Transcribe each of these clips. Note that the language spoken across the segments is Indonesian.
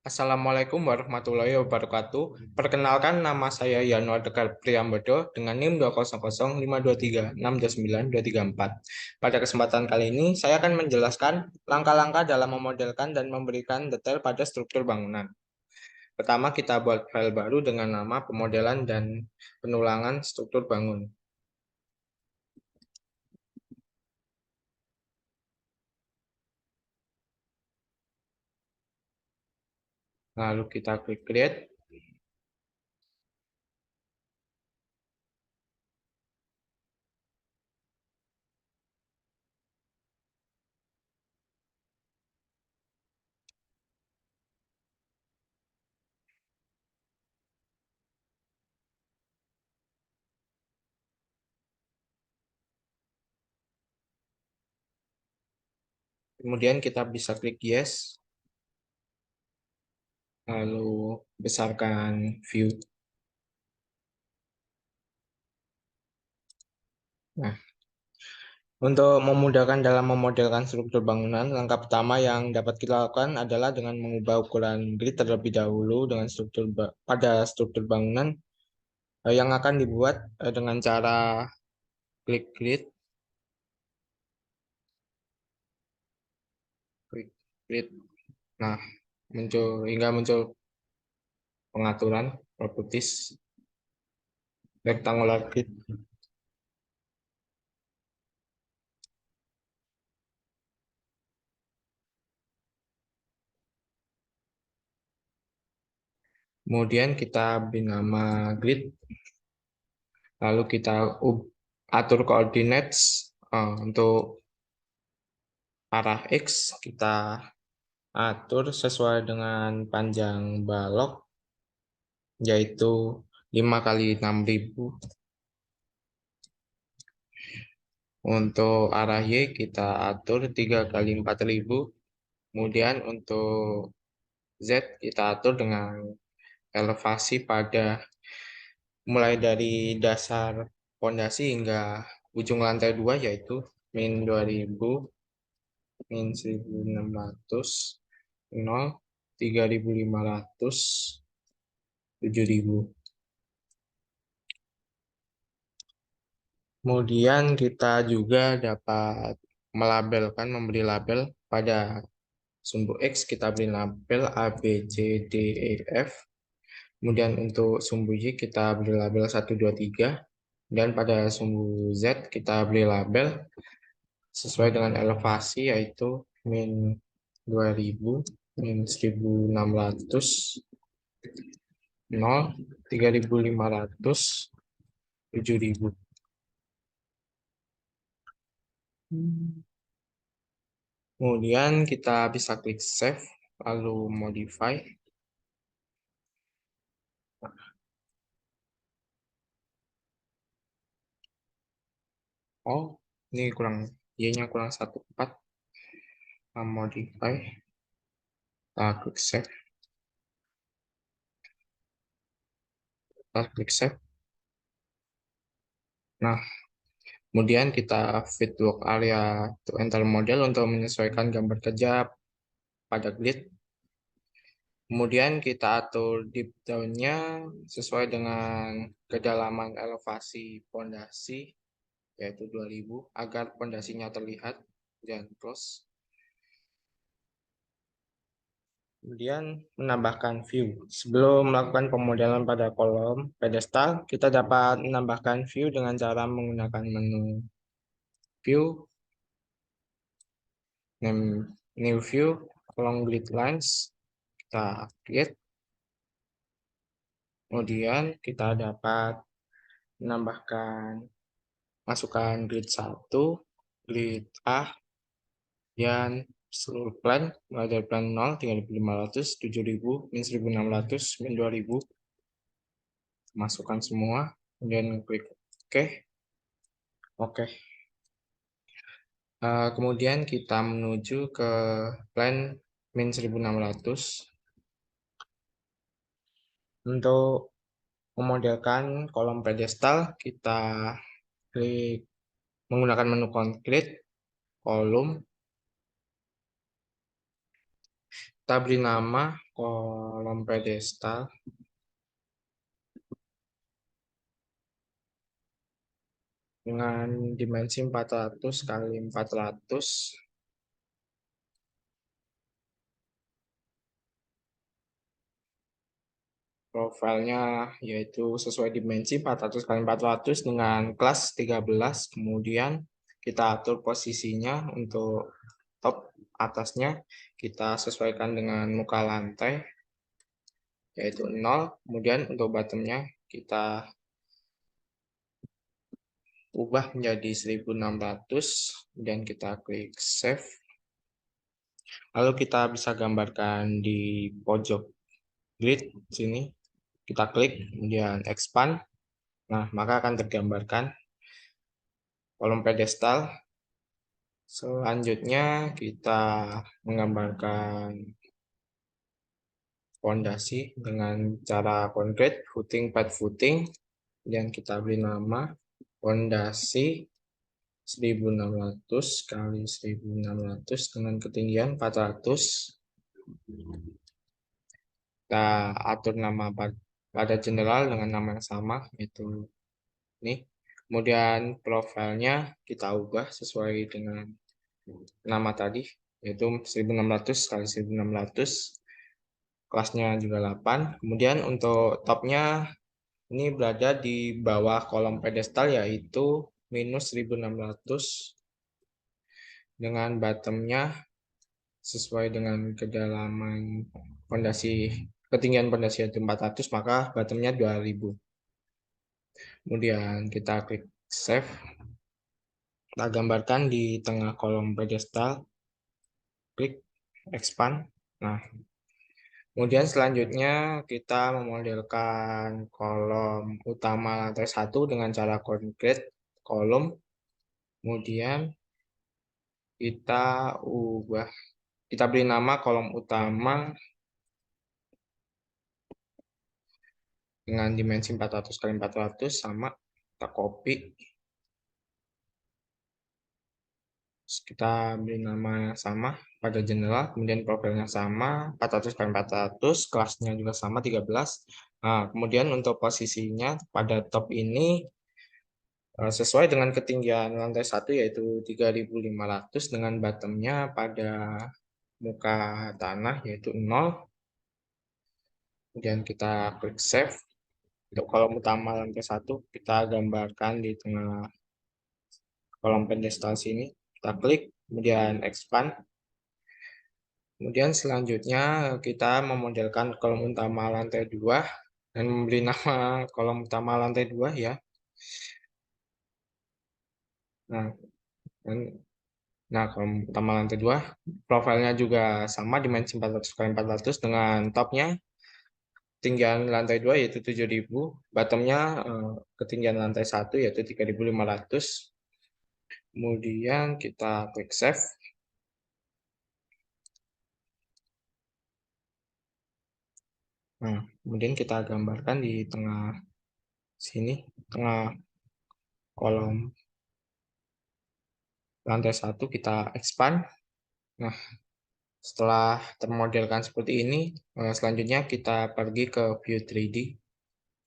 Assalamualaikum warahmatullahi wabarakatuh. Perkenalkan, nama saya Yanuar Dekar Priyambodo dengan NIM 20052362924. Pada kesempatan kali ini, saya akan menjelaskan langkah-langkah dalam memodelkan dan memberikan detail pada struktur bangunan. Pertama, kita buat file baru dengan nama pemodelan dan penulangan struktur bangun. Lalu kita klik create. Kemudian kita bisa klik yes. Lalu besarkan view. Nah, untuk memudahkan dalam memodelkan struktur bangunan, langkah pertama yang dapat kita lakukan adalah dengan mengubah ukuran grid terlebih dahulu dengan pada struktur bangunan yang akan dibuat dengan cara klik grid, klik grid. Nah, muncul pengaturan properties rectangular grid. Kemudian kita beri nama grid, lalu kita atur coordinates untuk arah X kita atur sesuai dengan panjang balok, yaitu 5 kali 6.000. Untuk arah Y kita atur 3 kali 4.000. Kemudian untuk Z kita atur dengan elevasi pada mulai dari dasar pondasi hingga ujung lantai 2, yaitu min 2.000, min 1.600, 0, 3.500, 7.000. Kemudian kita juga dapat memberi label pada sumbu X, kita beri label A, B, C, D, E, F. Kemudian untuk sumbu Y kita beri label 1, 2, 3. Dan pada sumbu Z kita beri label sesuai dengan elevasi, yaitu min 2.000, min 1.600, 0, 3.500, 7.000. Kemudian kita bisa klik save, lalu modify. Oh, ini Y-nya kurang 1,4. Modify. Kita klik save. Kita klik save. Nah, kemudian kita fit work area to enter model untuk menyesuaikan gambar kerja pada grid. Kemudian kita atur deep down-nya sesuai dengan kedalaman elevasi pondasi, yaitu 2.000, agar pondasinya terlihat, dan close. Kemudian menambahkan view. Sebelum melakukan pemodelan pada kolom pedestal, kita dapat menambahkan view dengan cara menggunakan menu view, new view, along grid lines, kita create. Kemudian kita dapat masukkan grid 1, grid A, dan seluruh plan, mulai dari plan 0, 3.500, 7.000, min 1.600, min 2.000. Masukkan semua, kemudian klik OK. Oke. Kemudian kita menuju ke plan min 1.600. Untuk memodelkan kolom pedestal, kita klik menggunakan menu konkret, kolom. Kita beri nama kolom pedestal dengan dimensi 400 kali 400. Profilnya yaitu sesuai dimensi 400 kali 400 dengan kelas 13. Kemudian kita atur posisinya untuk top atasnya kita sesuaikan dengan muka lantai yaitu 0. Kemudian untuk bottomnya kita ubah menjadi 1600 dan kita klik save. Lalu kita bisa gambarkan di pojok grid sini. Kita klik kemudian expand. Nah, maka akan tergambarkan kolom pedestal. Selanjutnya kita menggambarkan fondasi dengan cara konkret footing pad footing dan kita beri nama fondasi 1600 kali 1600 dengan ketinggian 400. Kita atur nama pada general dengan nama yang sama yaitu ini. Kemudian profilnya kita ubah sesuai dengan nama tadi yaitu 1600 kali 1600, kelasnya juga 8. Kemudian untuk topnya ini berada di bawah kolom pedestal yaitu minus 1600 dengan bottomnya sesuai dengan kedalaman fondasi, ketinggian fondasi yaitu 400, maka bottomnya 2000. Kemudian kita klik save. Kita gambarkan di tengah kolom pedestal, klik expand. Nah, kemudian selanjutnya kita memodelkan kolom utama lantai 1 dengan cara konkret kolom. Kemudian kita beri nama kolom utama dengan dimensi 400 kali 400 sama, kita copy. Kita beri nama yang sama pada general, kemudian profilnya sama 400 kali 400, kelasnya juga sama 13. Nah, kemudian untuk posisinya pada top ini sesuai dengan ketinggian lantai 1 yaitu 3500 dengan bottomnya pada muka tanah yaitu 0. Kemudian kita klik save. Untuk kolom utama lantai 1 kita gambarkan di tengah kolom pedestal sini. Kita klik, kemudian expand. Kemudian selanjutnya kita memodelkan kolom utama lantai 2 dan memberi nama kolom utama lantai 2 ya. Nah, kolom utama lantai 2 profilnya juga sama dimensi 400 kali 400 dengan topnya ketinggian lantai 2 yaitu 7000, bottomnya ketinggian lantai 1 yaitu 3500. Kemudian kita klik save. Nah, kemudian kita gambarkan di tengah sini, tengah kolom lantai 1 kita expand. Nah, setelah termodelkan seperti ini, selanjutnya kita pergi ke view 3D.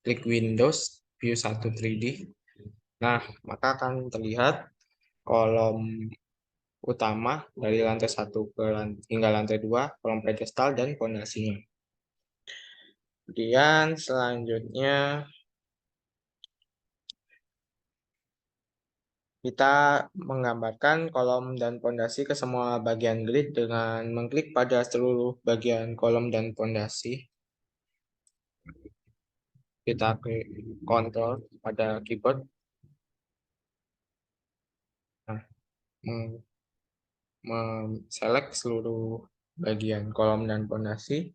Klik Windows, view 1 3D. Nah, maka akan terlihat kolom utama dari lantai 1 hingga lantai 2, kolom pedestal dan fondasinya. Kemudian selanjutnya kita menggambarkan kolom dan fondasi ke semua bagian grid dengan mengklik pada seluruh bagian kolom dan fondasi. Kita klik Ctrl pada keyboard. Nah, select seluruh bagian kolom dan fondasi.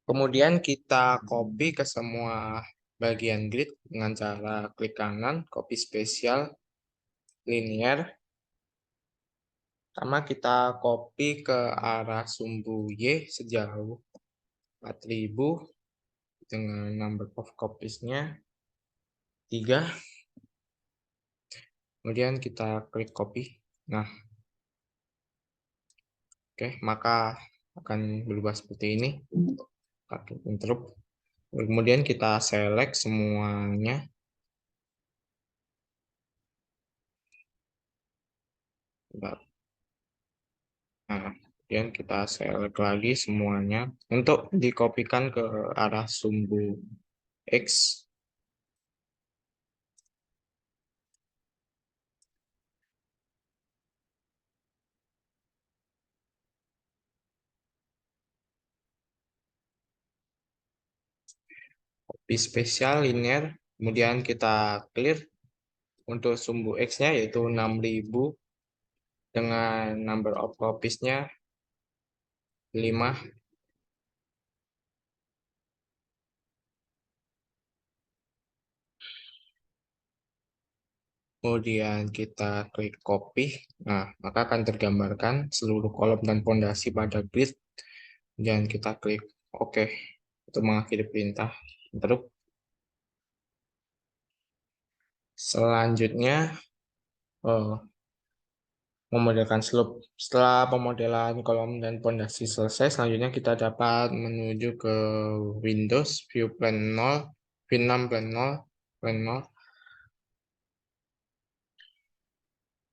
Kemudian kita copy ke semua bagian grid dengan cara klik kanan, copy spesial, linear. Sama kita copy ke arah sumbu Y sejauh 4000 dengan number of copies-nya 3. Kemudian kita klik copy. Nah, Oke, maka akan berubah seperti ini. Pakai interrupt. Kemudian kita select semuanya. Nah, kemudian kita select lagi semuanya untuk dikopikan ke arah sumbu X. Copy spesial linear. Kemudian kita clear untuk sumbu X-nya yaitu 6000 dengan number of copies-nya 5. Kemudian kita klik copy. Nah, maka akan tergambarkan seluruh kolom dan fondasi pada grid. Dan kita klik OK untuk mengakhiri perintah. Terus selanjutnya memodelkan slope. Setelah pemodelan kolom dan fondasi selesai, selanjutnya kita dapat menuju ke Windows View Plan 0, View Plan 0, Plan 0.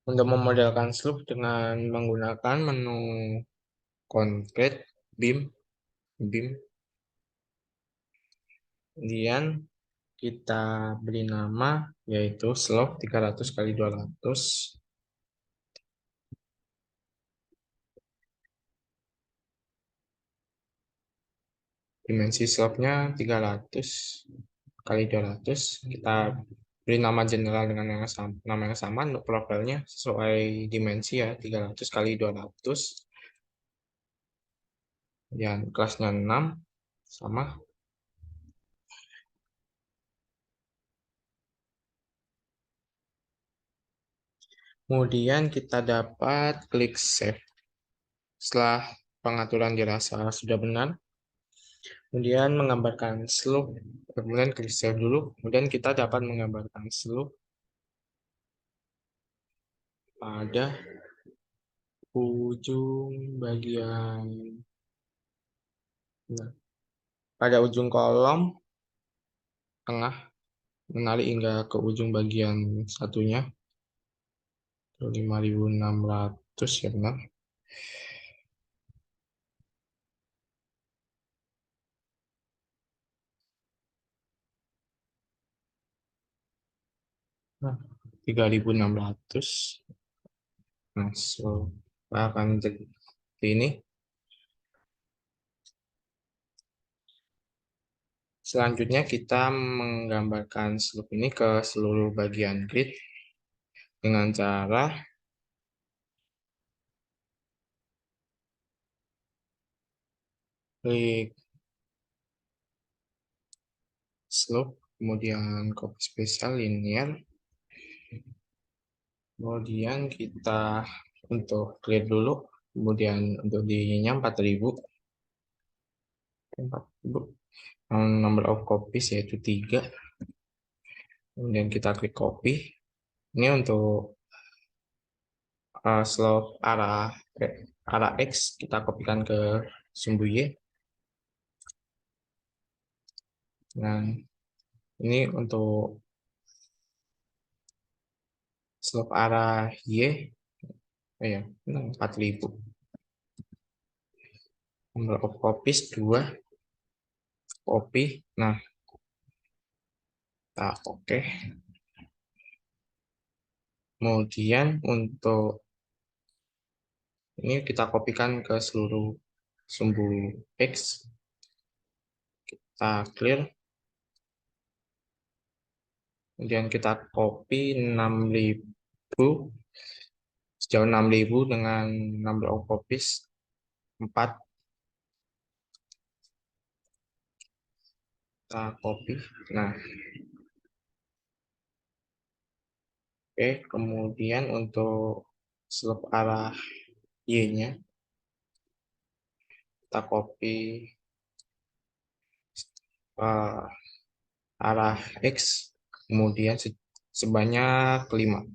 Untuk memodelkan slope dengan menggunakan menu Concrete, Beam. Kemudian kita beri nama yaitu slope 300 kali 200. Dimensi slope-nya 300 kali 200. Kita beri nama general dengan nama yang sama untuk profilnya sesuai dimensi ya, 300 kali 200. Dan kelasnya 6 sama. Kemudian kita dapat klik save. Setelah pengaturan dirasa sudah benar, kemudian menggambarkan slope, kemudian klik save dulu, kemudian kita dapat menggambarkan slope pada ujung bagian, nah, pada ujung kolom tengah menarik hingga ke ujung bagian satunya 5600 ya benar. Nah, 3600. Nah, so akan jadi ini. Selanjutnya kita menggambarkan slope ini ke seluruh bagian grid dengan cara klik slope, kemudian copy spesial linear, kemudian kita untuk clear dulu, kemudian untuk dirinya 4000, number of copies yaitu 3, kemudian kita klik copy. Ini untuk slope arah X kita kopikan ke sumbu Y. Dan ini untuk slope arah Y, ya 4000. Number of copies 2 copy. Nah, oke. Kemudian untuk ini kita kopikan ke seluruh sumbu X. Kita clear. Kemudian kita copy 6000, sejauh 6000 dengan number of copies 4. Kita copy. Nah, oke. Kemudian untuk slope arah Y-nya kita copy arah X, kemudian sebanyak 5.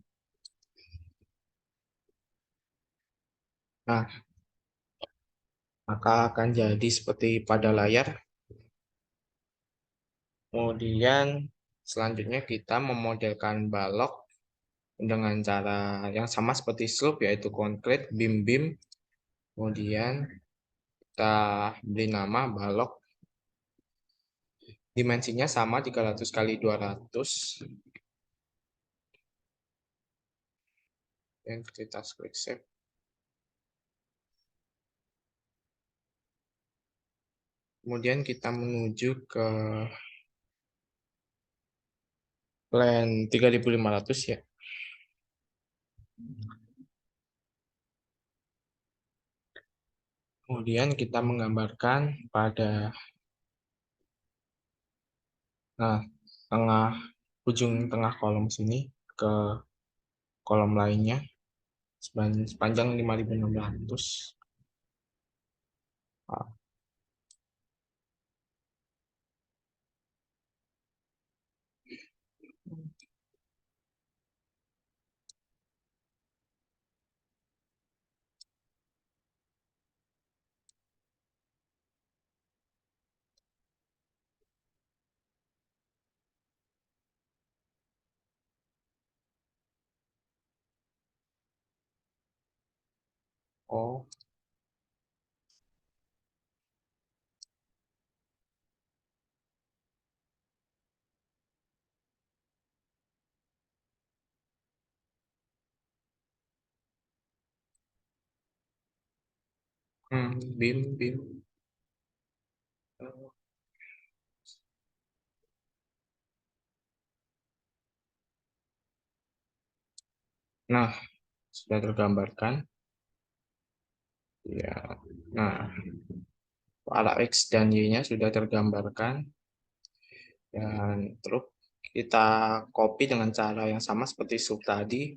Nah, maka akan jadi seperti pada layar. Kemudian selanjutnya kita memodelkan balok dengan cara yang sama seperti slope, yaitu konkret, beam-beam. Kemudian kita beri nama balok, dimensinya sama 300 kali 200, dan kita klik save. Kemudian kita menuju ke plan 3500 ya. Kemudian kita menggambarkan pada tengah ujung tengah kolom sini ke kolom lainnya sepanjang 5600. Oh, beam, beam. Nah, sudah tergambarkan. Ya, nah, arah X dan Y-nya sudah tergambarkan. Dan terus kita copy dengan cara yang sama seperti sub tadi.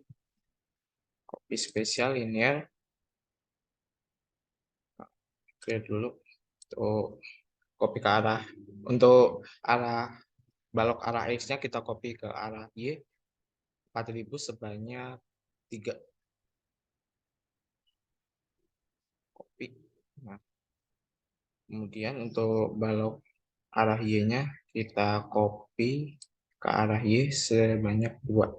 Copy spesial linear. Clear dulu. Untuk copy ke arah. Untuk arah balok arah X-nya kita copy ke arah Y. 4000 sebanyak 3. Copy. Nah, kemudian untuk balok arah Y-nya kita copy ke arah Y sebanyak 2.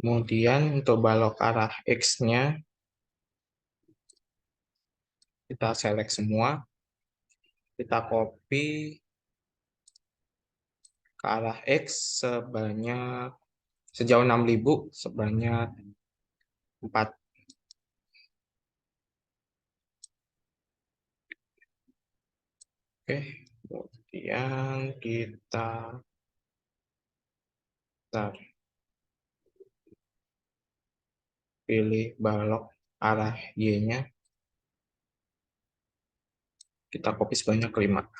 Kemudian untuk balok arah X-nya kita select semua. Kita copy ke arah X sebanyak sejauh 6000 sebanyak 4. Oke, kemudian kita pilih balok arah Y-nya. Kita copy sebanyak 5.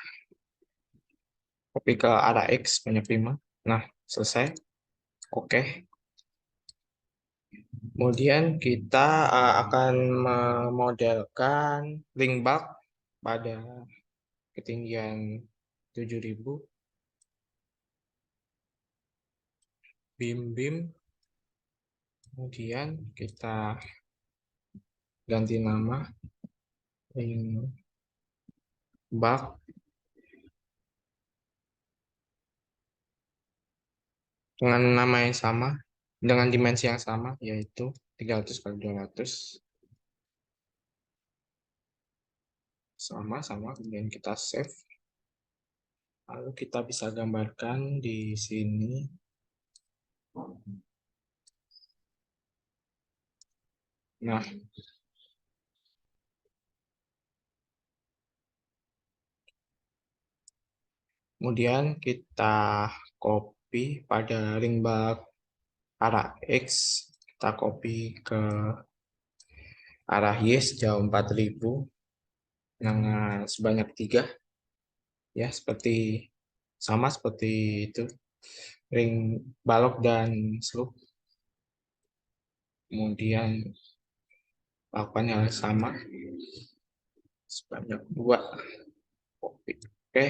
Copy ke arah X sebanyak 5. Nah, selesai. Oke. Kemudian kita akan memodelkan ring bulk pada ketinggian 7000. Beam-beam. Kemudian kita ganti nama ring bulk dengan nama yang sama, dengan dimensi yang sama, yaitu 300 kali 200. Sama-sama, kemudian kita save. Lalu kita bisa gambarkan di sini. Nah, kemudian kita copy pada ring bulk arah X, kita copy ke arah Y sejauh 4000 dengan sebanyak 3. Ya, sama seperti itu. Ring balok dan slope. Kemudian lakukan yang sama sebanyak 2. Copy. Oke.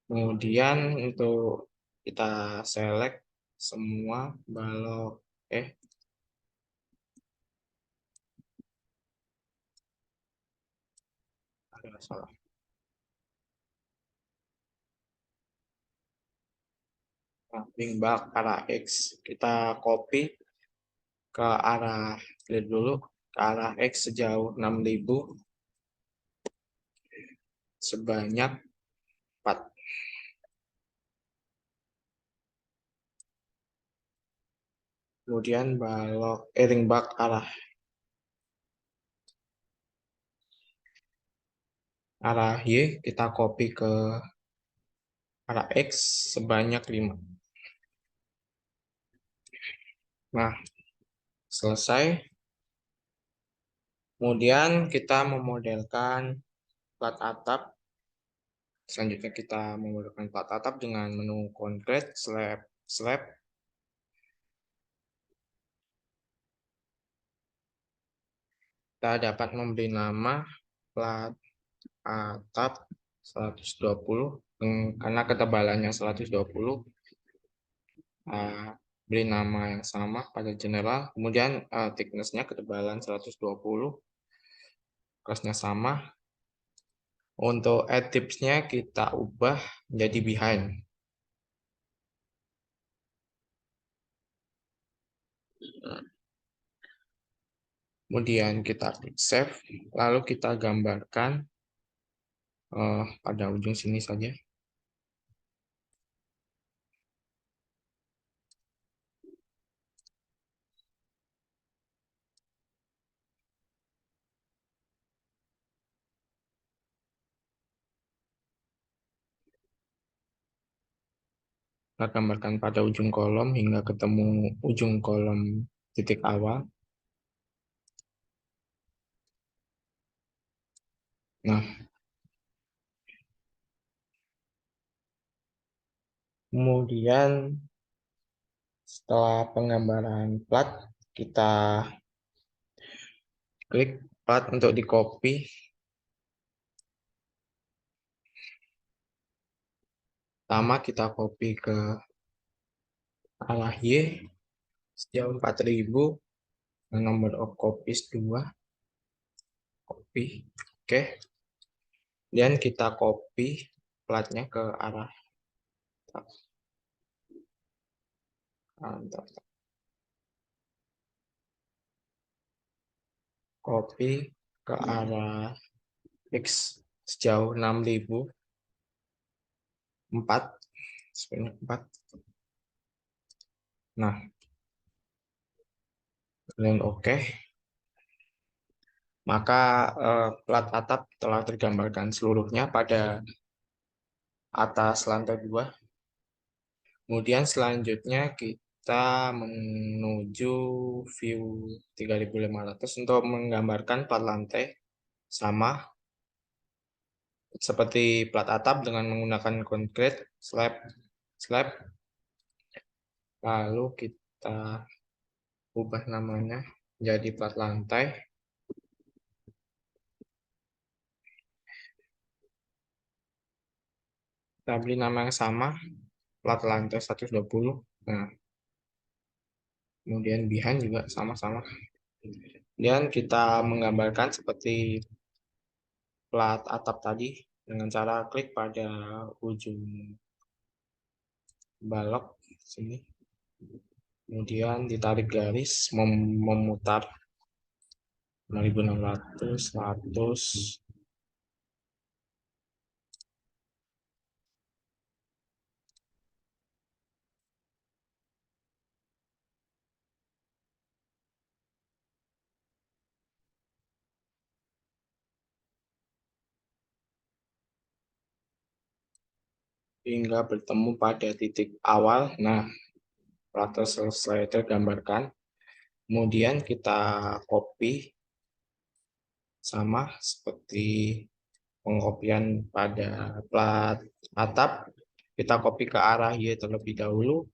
Kemudian untuk kita select semua balok Ya, salah. Nah, bimbang arah X kita copy ke arah, lihat dulu, ke arah X sejauh 6.000 sebanyak 4. Kemudian balok ring bak arah Y kita copy ke arah X sebanyak 5. Nah, selesai. Kemudian kita memodelkan plat atap. Selanjutnya kita memodelkan plat atap dengan menu concrete, slab. Kita dapat memberi nama plat atap 120 karena ketebalannya 120. Beri nama yang sama pada general, kemudian thickness-nya ketebalan 120, kelasnya sama. Untuk add tips-nya kita ubah menjadi behind. Kemudian kita klik save, lalu kita gambarkan pada ujung sini saja. Kita gambarkan pada ujung kolom hingga ketemu ujung kolom titik awal. Nah, kemudian setelah penggambaran plat, kita klik plat untuk di copy. Pertama kita copy ke arah Y sejauh 4.000, number of copies 2, copy. Oke. Dan kita copy platnya ke arah copy ke arah X sejauh 6.000, 4, sebanyak 4. Nah, dan oke. Maka plat atap telah tergambarkan seluruhnya pada atas lantai 2. Kemudian selanjutnya kita menuju view 3500 untuk menggambarkan plat lantai sama seperti plat atap dengan menggunakan concrete, slab. Lalu kita ubah namanya jadi plat lantai. Kita beri nama yang sama, plat lantai 120. Nah, kemudian behind juga sama-sama. Dan kita menggambarkan seperti plat atap tadi dengan cara klik pada ujung balok sini. Kemudian ditarik garis memutar 5.600, 100. Hingga bertemu pada titik awal. Nah, proses selesai tergambarkan. Kemudian kita copy sama seperti pengkopian pada plat atap. Kita copy ke arah Y terlebih dahulu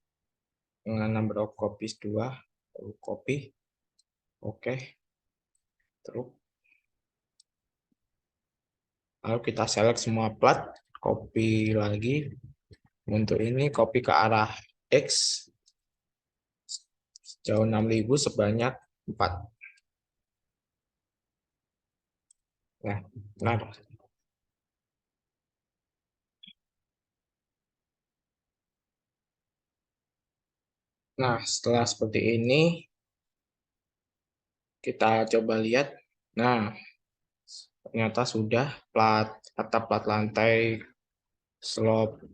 dengan number of copies 2. Copy. Oke. Terus lalu kita select semua plat, copy lagi. Untuk ini copy ke arah X sejauh 6.000 sebanyak 4. Nah, Nah, setelah seperti ini, kita coba lihat. Nah, ternyata sudah plat atap, plat lantai, slop,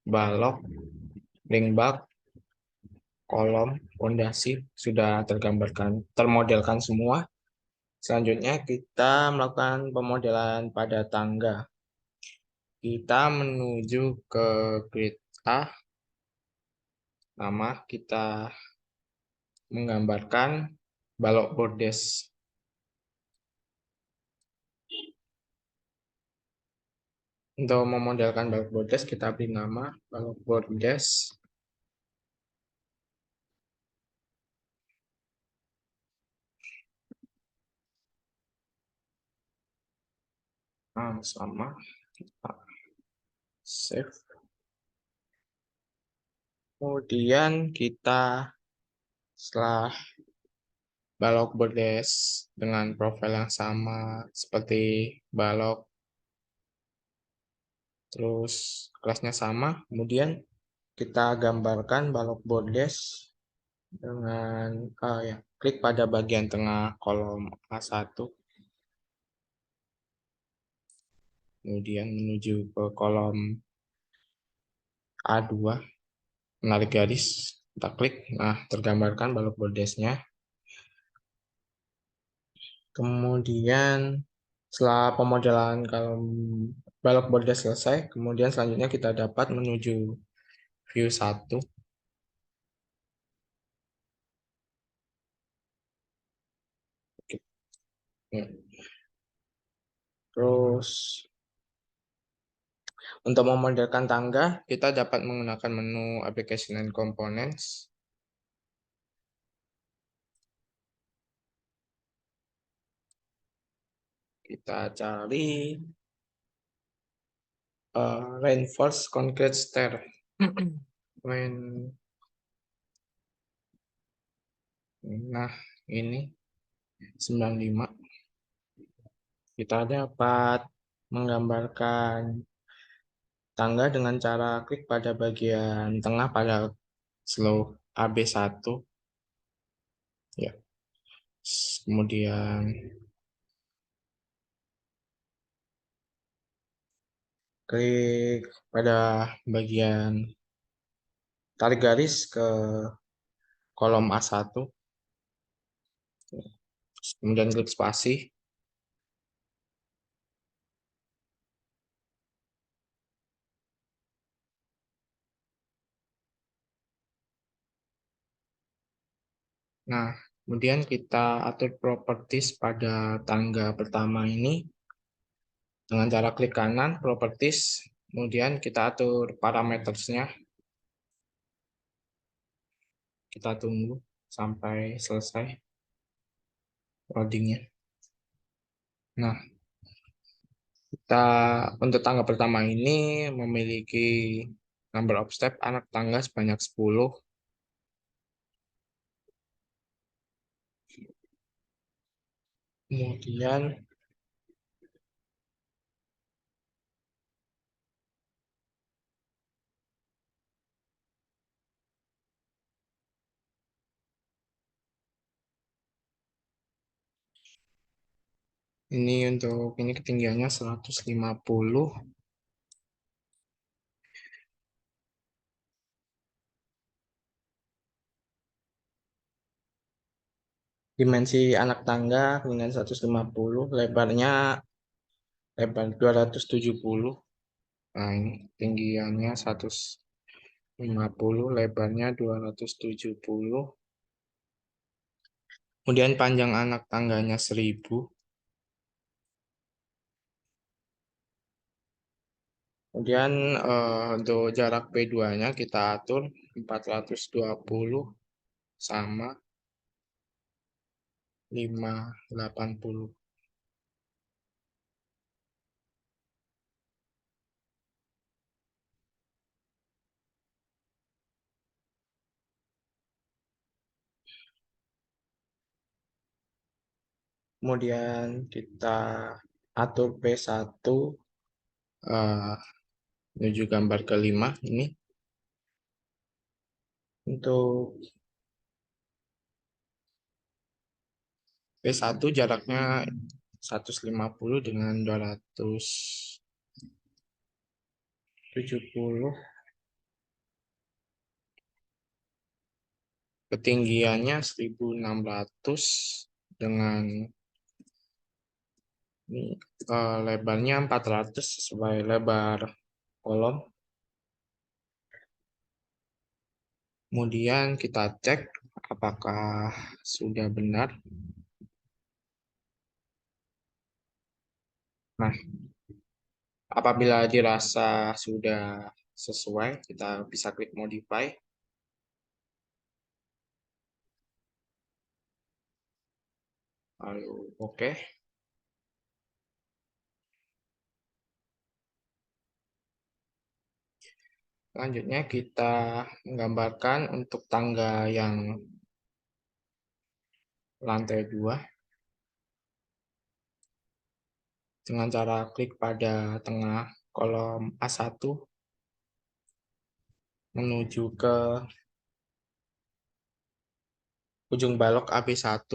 balok, ring bak, kolom, pondasi sudah tergambarkan, termodelkan semua. Selanjutnya kita melakukan pemodelan pada tangga. Kita menuju ke grid A. Pertama, kita menggambarkan balok bordes. Untuk memodelkan balok bordes, kita beri nama balok bordes. Nah, sama. Kita save. Kemudian kita setelah balok bordes dengan profil yang sama seperti balok, terus kelasnya sama, kemudian kita gambarkan balok bordes dengan ya, klik pada bagian tengah kolom A1, kemudian menuju ke kolom A2, menarik garis, kita klik, nah tergambarkan balok bordesnya. Kemudian setelah pemodelan kalau balok bordes selesai, kemudian selanjutnya kita dapat menuju view 1. Terus untuk memodelkan tangga, kita dapat menggunakan menu Application and Components. Kita cari Reinforced Concrete Stair. Nah, ini 95. Kita dapat menggambarkan tangga dengan cara klik pada bagian tengah pada slope AB1. Ya. Kemudian klik pada bagian tarik garis ke kolom A1. Kemudian klik spasi. Nah, kemudian kita atur properties pada tangga pertama ini dengan cara klik kanan, properties, kemudian kita atur parametersnya. Kita tunggu sampai selesai loadingnya. Nah, kita untuk tangga pertama ini memiliki number of step anak tangga sebanyak 10. Kemudian ini untuk ini ketinggiannya 150. Dimensi anak tangga dengan 150, lebarnya lebar 270. Nah, ini tinggiannya 150, lebarnya 270. Kemudian panjang anak tangganya 1000. Kemudian untuk jarak P2-nya kita atur 420 sama 580. Kemudian kita atur P1 menuju gambar kelima ini. Untuk P1 jaraknya 150 dengan 270. Ketinggiannya 1600 dengan ini, lebarnya 400 sesuai lebar kolom. Kemudian kita cek apakah sudah benar. Nah, apabila dirasa sudah sesuai, kita bisa klik modify. Lalu oke. Selanjutnya kita menggambarkan untuk tangga yang lantai 2 dengan cara klik pada tengah kolom A1 menuju ke ujung balok AB1.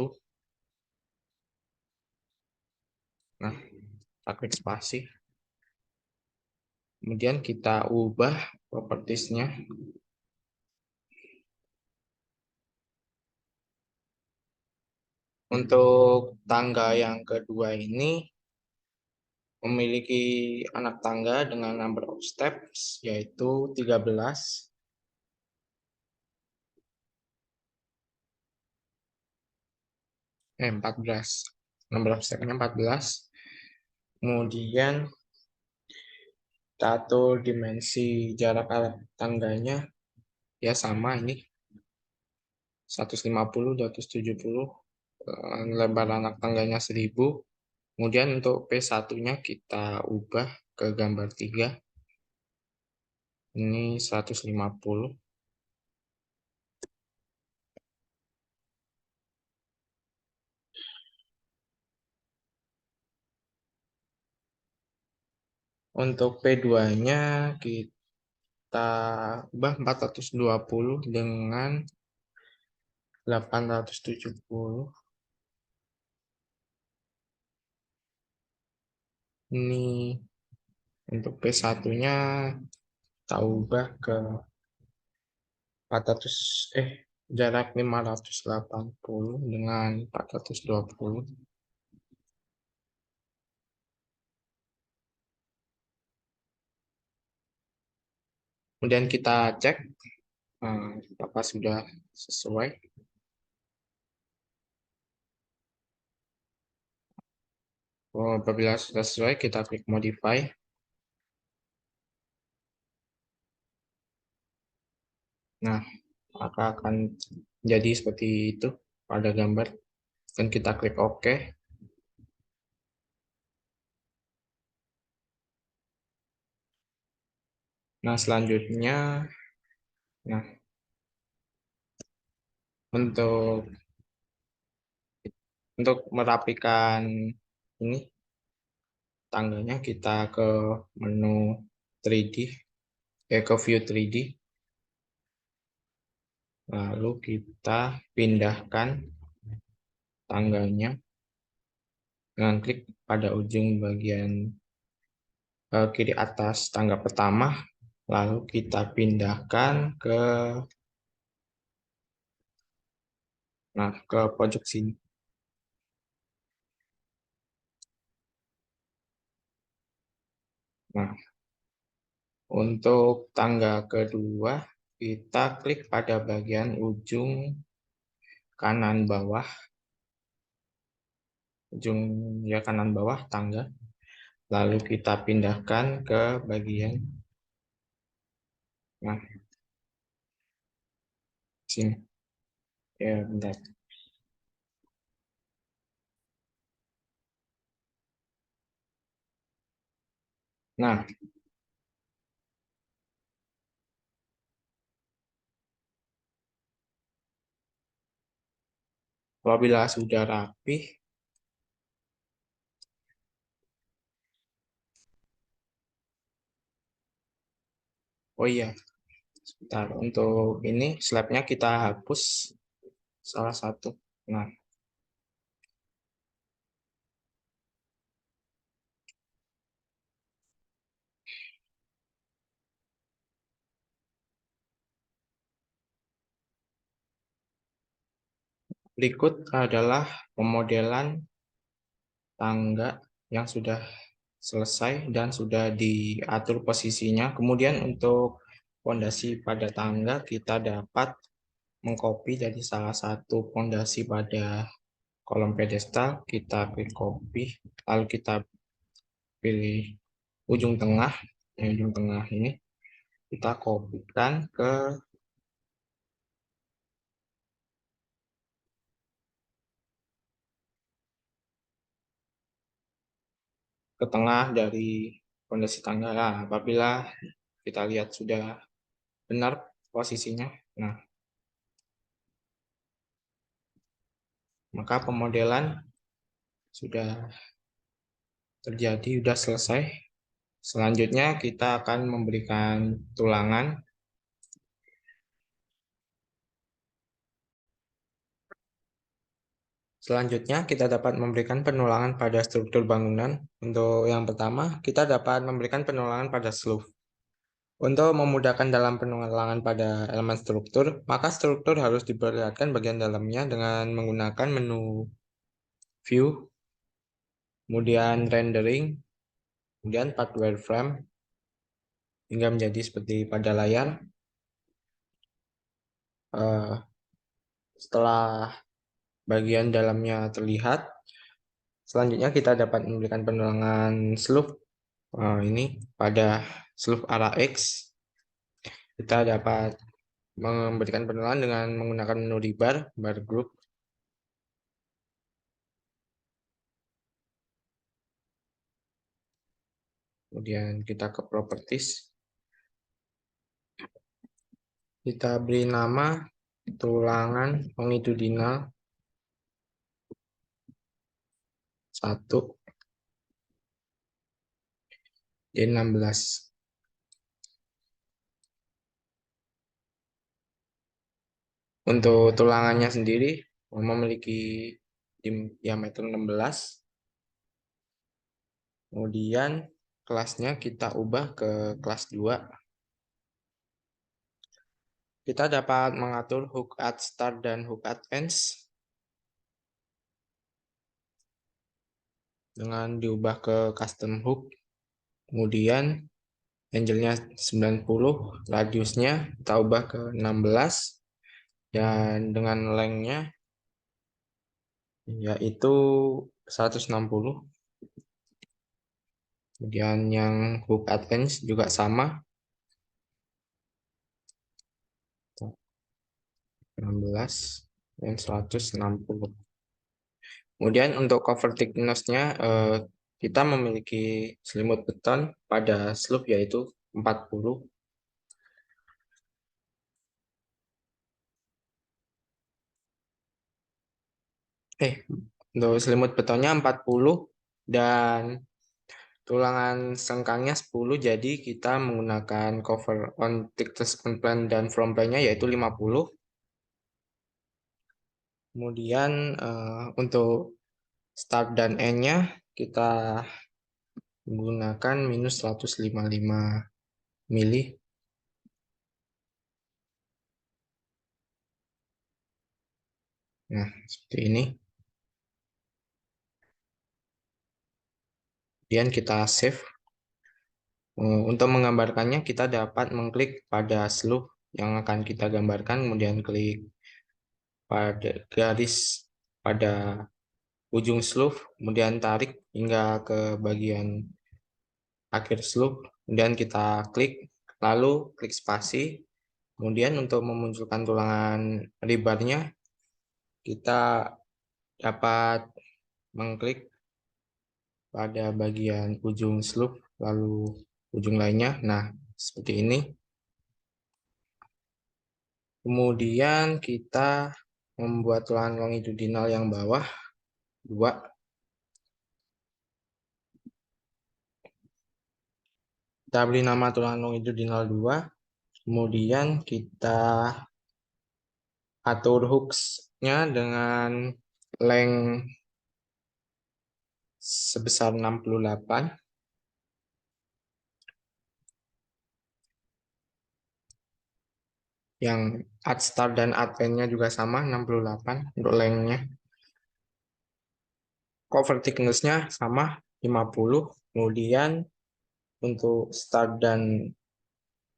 Nah, kita klik spasi. Kemudian kita ubah propertiesnya. Untuk tangga yang kedua ini memiliki anak tangga dengan number of steps yaitu 13. 14. Number of stepnya 14. Kemudian kita atur dimensi jarak anak tangganya ya sama ini 150, 270. Lebar anak tangganya 1000. Kemudian untuk P1-nya kita ubah ke gambar 3. Ini 150. Untuk P2-nya kita ubah 420 dengan 870. Ini untuk P1-nya kita ubah ke 400 jarak 580 dengan 420. Kemudian kita cek apakah sudah sesuai. Apabila sudah sesuai, kita klik modify. Nah, maka akan jadi seperti itu pada gambar. Dan kita klik OK. Nah, selanjutnya, nah untuk merapikan ini tangganya kita ke menu 3D, ke view 3D. Lalu kita pindahkan tangganya dengan klik pada ujung bagian kiri atas tangga pertama. Lalu kita pindahkan ke pojok sini. Nah, untuk tangga kedua, kita klik pada bagian ujung kanan bawah. Ujung ya kanan bawah tangga. Lalu kita pindahkan ke bagian sini. Ya, bentar. Nah, apabila sudah rapi, oh iya, Sebentar, untuk ini slabnya kita hapus salah satu. Nah, berikut adalah pemodelan tangga yang sudah selesai dan sudah diatur posisinya. Kemudian untuk pondasi pada tangga kita dapat mengcopy dari salah satu pondasi pada kolom pedestal, kita klik copy, lalu kita pilih ujung tengah, ujung tengah ini kita kopikan ke tengah dari pondasi tangga. Nah, apabila kita lihat sudah benar posisinya, nah maka pemodelan sudah terjadi, sudah selesai. Selanjutnya kita akan memberikan tulangan. Selanjutnya kita dapat memberikan penulangan pada struktur bangunan. Untuk yang pertama, kita dapat memberikan penulangan pada sloof. Untuk memudahkan dalam penulangan pada elemen struktur, maka struktur harus diperlihatkan bagian dalamnya dengan menggunakan menu View, kemudian Rendering, kemudian Part Wireframe, hingga menjadi seperti pada layar. Setelah bagian dalamnya terlihat, selanjutnya kita dapat memberikan penulangan sloof ini pada sloof arah X. Kita dapat memberikan penulangan dengan menggunakan menu di bar group. Kemudian kita ke properties. Kita beri nama tulangan longitudinal 1 D16. Untuk tulangannya sendiri memiliki diameter 16. Kemudian kelasnya kita ubah ke kelas 2. Kita dapat mengatur hook at start dan hook at ends dengan diubah ke custom hook. Kemudian angle-nya 90, radiusnya kita ubah ke 16, dan dengan length-nya yaitu 160. Kemudian yang hook at ends juga sama, 16 dan 160. Kemudian untuk cover thickness-nya kita memiliki selimut beton pada slope yaitu 40. Untuk selimut betonnya 40 dan tulangan sengkangnya 10, jadi kita menggunakan cover on thickness on plan dan from plan-nya yaitu 50. Kemudian untuk start dan end-nya kita menggunakan minus 155 mili. Nah, seperti ini. Kemudian kita save. Untuk menggambarkannya kita dapat mengklik pada slope yang akan kita gambarkan, kemudian klik pada garis pada ujung slope, kemudian tarik hingga ke bagian akhir slope, kemudian kita klik, lalu klik spasi. Kemudian untuk memunculkan tulangan rebarnya, kita dapat mengklik pada bagian ujung slope, lalu ujung lainnya. Nah, seperti ini. Kemudian kita membuat tulangan longitudinal yang bawah 2. Kita beri nama tulangan longitudinal 2. Kemudian kita atur hooks-nya dengan length sebesar 68. Yang add start dan add end-nya juga sama 68 untuk length-nya. Cover thickness-nya sama 50. Kemudian untuk start dan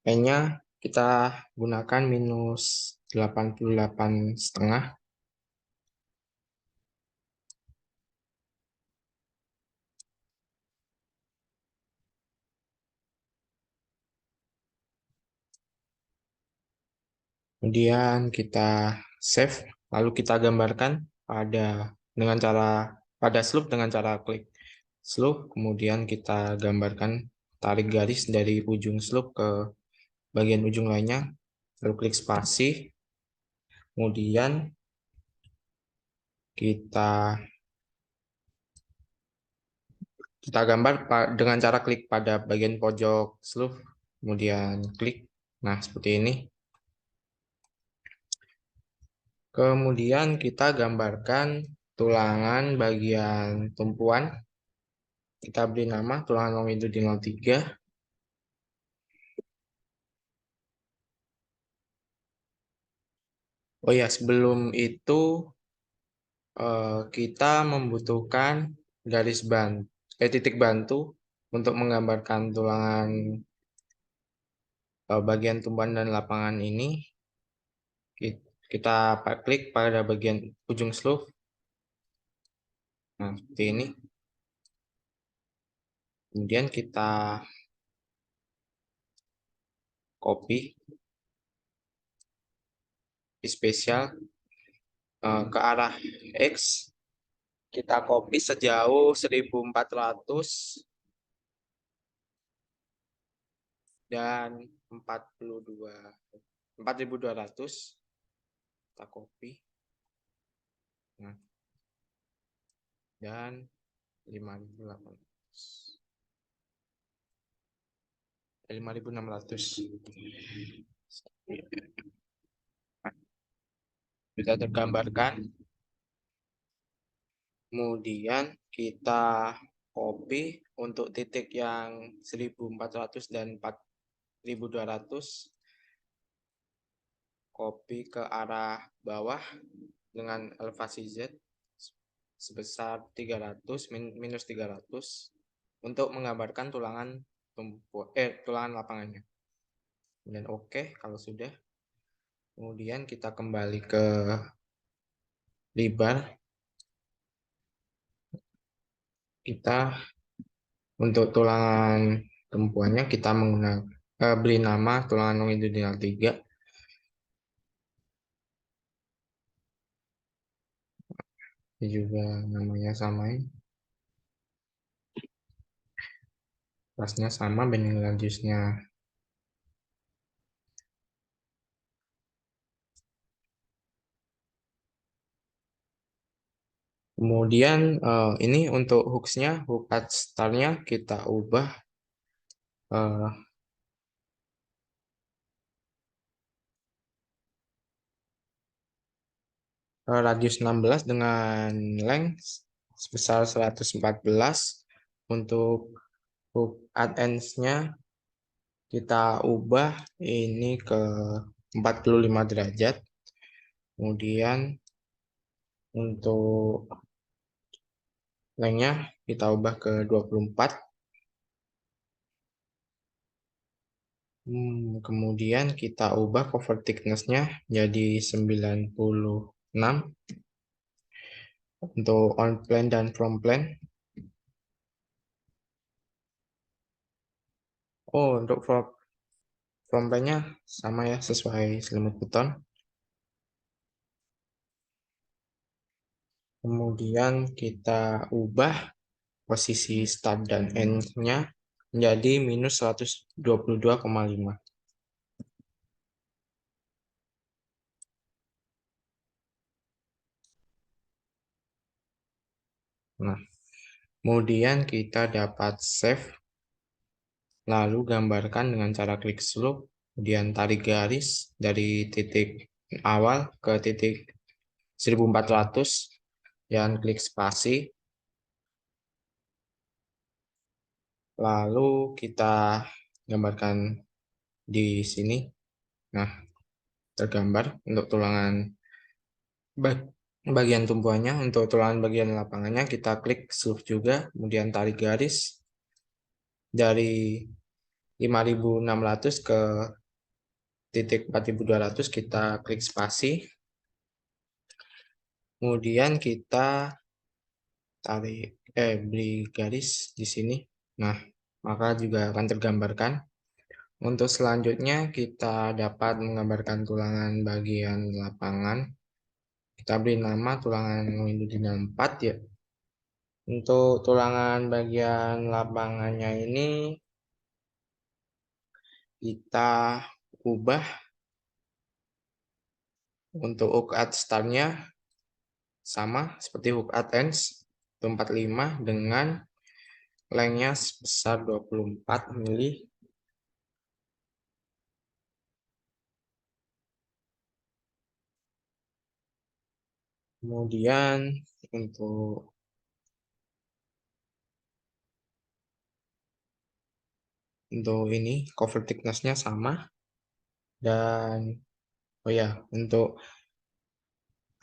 end-nya kita gunakan minus 88,5. Kemudian kita save, lalu kita gambarkan dengan cara pada slope dengan cara klik slope, kemudian kita gambarkan tarik garis dari ujung slope ke bagian ujung lainnya, lalu klik spasi, kemudian kita gambar dengan cara klik pada bagian pojok slope, kemudian klik. Nah, seperti ini. Kemudian kita gambarkan tulangan bagian tumpuan. Kita beri nama tulangan longitudinal 3. Oh ya, sebelum itu kita membutuhkan titik bantu untuk menggambarkan tulangan bagian tumpuan dan lapangan ini. Kita klik pada bagian ujung slope. Nah, seperti ini. Kemudian kita copy spesial ke arah X. Kita copy sejauh 1400 dan 4200. Kita copy. Nah, dan 5600 sudah tergambarkan. Kemudian kita copy untuk titik yang 1400 dan 4200, copy ke arah bawah dengan elevasi Z sebesar 300 minus 300 untuk menggambarkan tulangan lapangannya. Dan oke kalau sudah. Kemudian kita kembali ke libar. Kita untuk tulangan tumpuannya kita beri nama tulangan longitudinal 3. Ini juga namanya samain. Kelasnya sama, bending radiusnya kemudian ini untuk hooks-nya, hook at start-nya kita ubah radius 16 dengan length sebesar 114. Untuk hook at ends-nya kita ubah ini ke 45 derajat. Kemudian untuk length-nya kita ubah ke 24. Kemudian kita ubah cover thickness-nya jadi 96 untuk on plane dan from plane. Oh, untuk from plane-nya sama ya, sesuai selimut beton. Kemudian kita ubah posisi start dan end-nya menjadi minus 122,5. Nah, kemudian kita dapat save, lalu gambarkan dengan cara klik slope, kemudian tarik garis dari titik awal ke titik 1400 dan klik spasi. Lalu kita gambarkan di sini. Nah, tergambar untuk tulangan bagian tumpuannya. Untuk tulangan bagian lapangannya kita klik slope juga, kemudian tarik garis dari 5600 ke titik 4200, kita klik spasi. Kemudian kita beri garis di sini. Nah, maka juga akan tergambarkan. Untuk selanjutnya kita dapat menggambarkan tulangan bagian lapangan. Kita beri nama tulangan longitudinal 4 ya. Untuk tulangan bagian lapangannya ini kita ubah untuk hook at start-nya sama seperti hook at ends 45 dengan lengthnya sebesar 24 mili. Kemudian untuk ini cover thickness-nya sama. Dan oh ya, untuk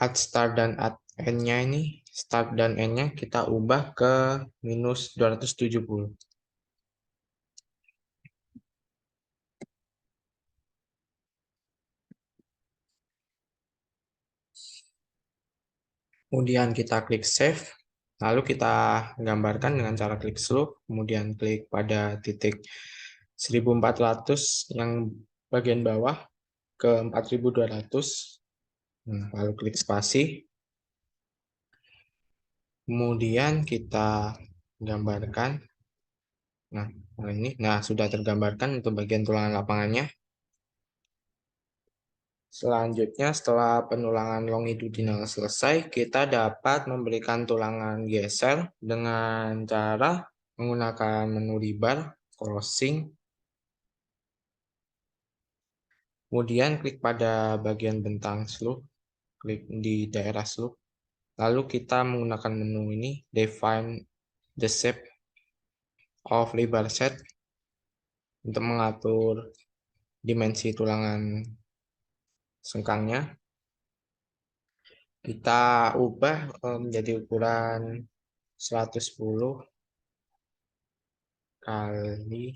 at start dan at end-nya ini, start dan end-nya kita ubah ke minus 270. Kemudian kita klik save. Lalu kita gambarkan dengan cara klik slope, kemudian klik pada titik 1400 yang bagian bawah ke 4200. Lalu klik spasi. Kemudian kita gambarkan. Nah, sudah tergambarkan untuk bagian tulangan lapangannya. Selanjutnya, setelah penulangan longitudinal selesai, kita dapat memberikan tulangan geser dengan cara menggunakan menu rebar, crossing, kemudian klik pada bagian bentang slope, klik di daerah slope, lalu kita menggunakan menu ini, define the shape of rebar set, untuk mengatur dimensi tulangan sengkangnya. Kita ubah menjadi ukuran 110 kali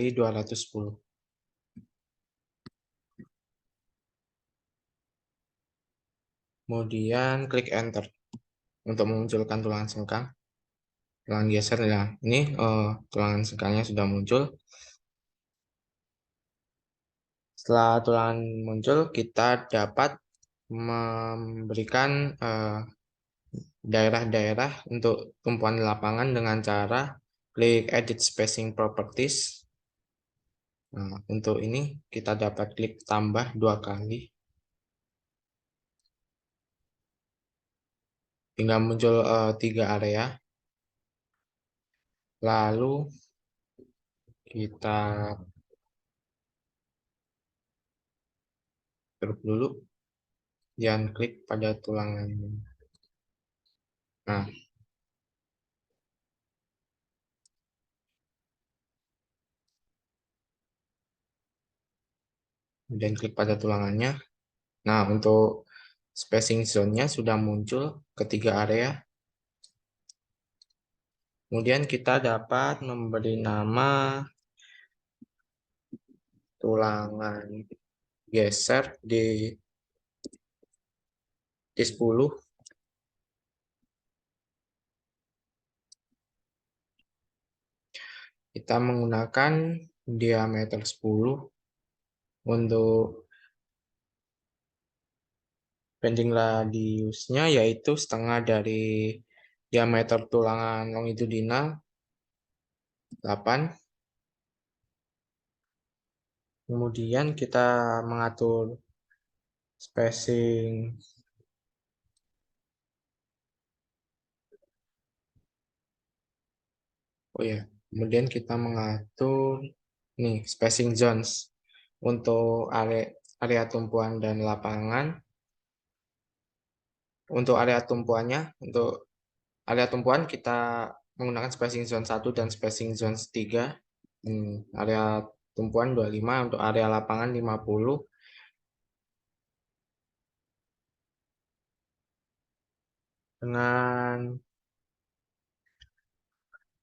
210. Kemudian klik enter untuk memunculkan tulangan sengkang. Tulangan geser ya. Ini tulangan sengkangnya sudah muncul. Setelah tulangan muncul, kita dapat memberikan daerah-daerah untuk tumpuan lapangan dengan cara klik edit spacing properties. Nah, untuk ini kita dapat klik tambah 2 kali hingga muncul 3 area. Lalu kita grup dulu dan klik pada tulangan. Nah, kemudian klik pada tulangannya. Nah, untuk spacing zone-nya sudah muncul ketiga area. Kemudian kita dapat memberi nama tulangan geser di T10. Kita menggunakan diameter 10 untuk bending radiusnya, yaitu setengah dari diameter tulangan longitudinal 8. Kemudian kita mengatur spacing Kemudian kita mengatur nih spacing zones untuk area tumpuan dan lapangan. Untuk area tumpuan kita menggunakan spacing zone 1 dan spacing zone 3. Area tumpuan 25, untuk area lapangan 50.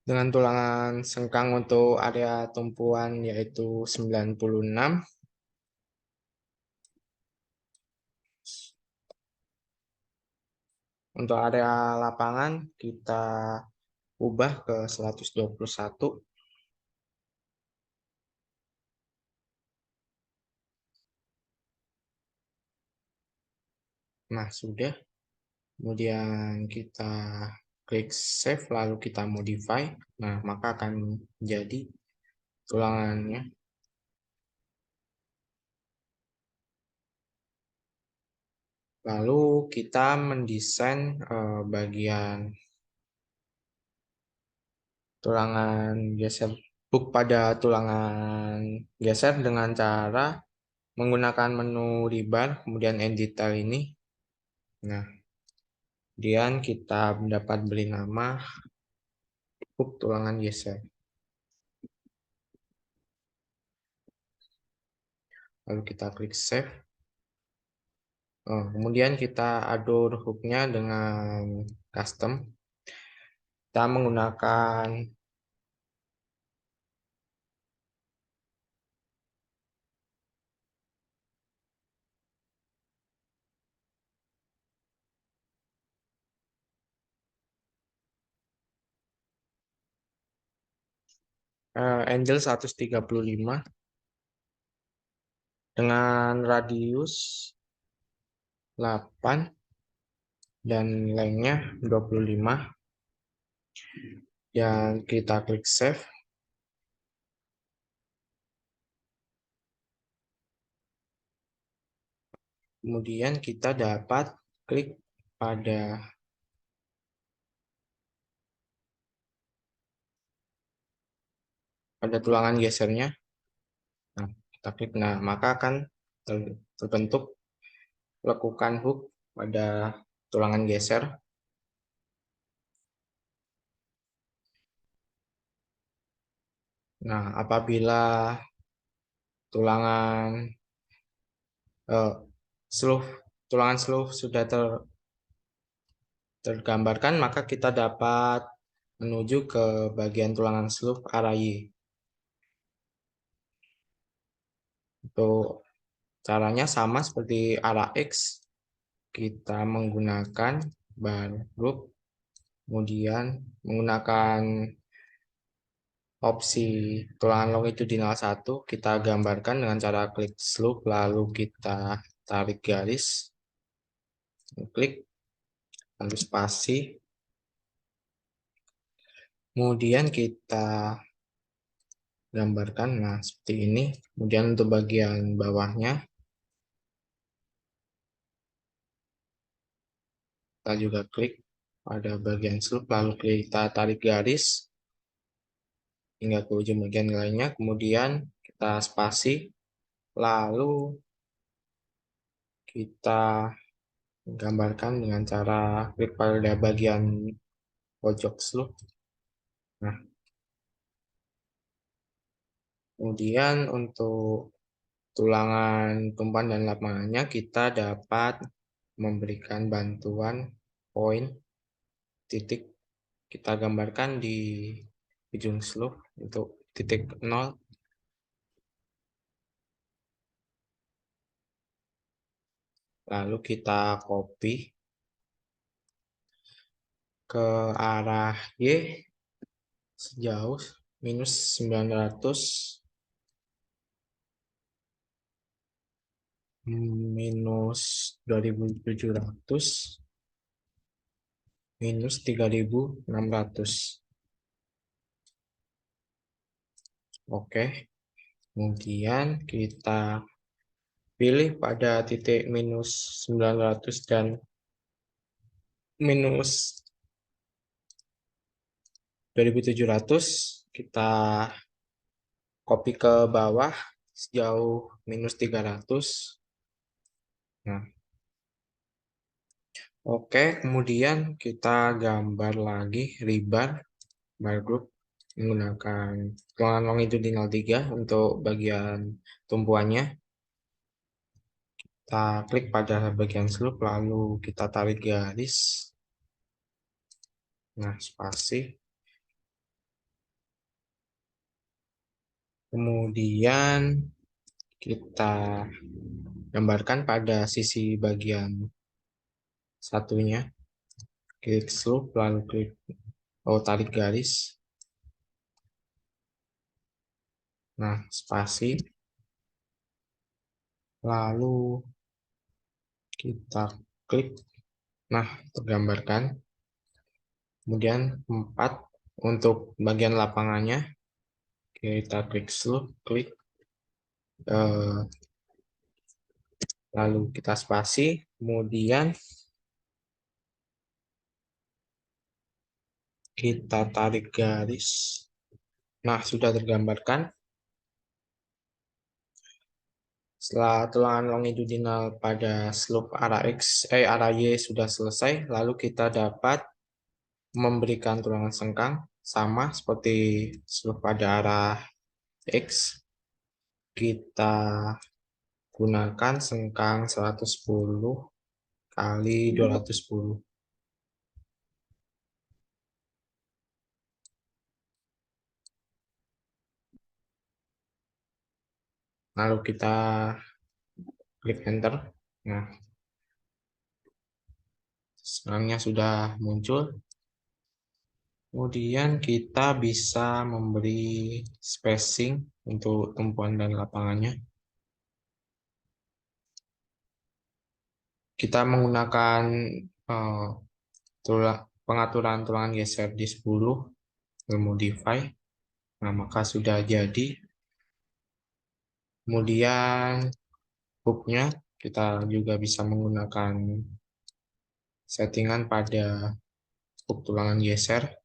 Dengan tulangan sengkang untuk area tumpuan yaitu 96. Untuk area lapangan kita ubah ke 121. Nah, sudah. Kemudian kita klik save lalu kita modify. Nah, maka akan jadi tulangannya. Lalu kita mendesain bagian tulangan geser hook pada tulangan geser dengan cara menggunakan menu rebar, kemudian end detail ini. Nah, kemudian kita dapat beri nama hook tulangan geser. Lalu kita klik save. Kemudian kita atur hooknya dengan custom. Kita menggunakan angle 135 dengan radius 8 dan lengthnya 25. Dan kita klik save. Kemudian kita dapat klik pada tulangan gesernya. Nah, kita klik. Nah, maka akan terbentuk lekukan hook pada tulangan geser. Nah, apabila tulangan sleeve sudah tergambarkan, maka kita dapat menuju ke bagian tulangan sleeve arah Y. Untuk caranya sama seperti arah X, kita menggunakan bar group, kemudian menggunakan opsi tulangan longitudinal 1, kita gambarkan dengan cara klik sleeve, lalu kita tarik garis, klik, lalu spasi. Kemudian kita gambarkan, nah seperti ini. Kemudian untuk bagian bawahnya, kita juga klik pada bagian sleeve, lalu kita tarik garis hingga ke ujung bagian lainnya. Kemudian kita spasi, lalu kita gambarkan dengan cara klik pada bagian pojok sleeve. Nah, kemudian untuk tulangan tumpuan dan lapangannya kita dapat memberikan bantuan poin titik. Kita gambarkan di ujung sleeve untuk titik 0. Lalu kita copy ke arah Y sejauh minus 900, minus 2700, minus 3600. Oke, kemudian kita pilih pada titik minus 900 dan minus 2700. kita copy ke bawah sejauh -300. Nah, oke, kemudian kita gambar lagi rebar bar group menggunakan ruangan longitudinal 3 untuk bagian tumpuannya. Kita klik pada bagian slope, lalu kita tarik garis. Nah, spasi. Kemudian kita gambarkan pada sisi bagian satunya. Klik slope, lalu klik tarik garis. Nah, spasi. Lalu kita klik. Nah, tergambarkan. Kemudian 4 untuk bagian lapangannya. Kita klik slope, klik. Lalu kita spasi. Kemudian kita tarik garis. Nah, sudah tergambarkan. Setelah tulangan longitudinal pada slope arah arah Y sudah selesai, lalu kita dapat memberikan tulangan sengkang sama seperti slope pada arah X. Kita gunakan sengkang 110 kali 210. Lalu kita klik enter. Nah, sengkangnya sudah muncul. Kemudian kita bisa memberi spacing untuk tumpuan dan lapangannya. Kita menggunakan pengaturan tulangan geser di 10, modify. Nah, maka sudah jadi. Kemudian hooknya kita juga bisa menggunakan settingan pada hook tulangan geser.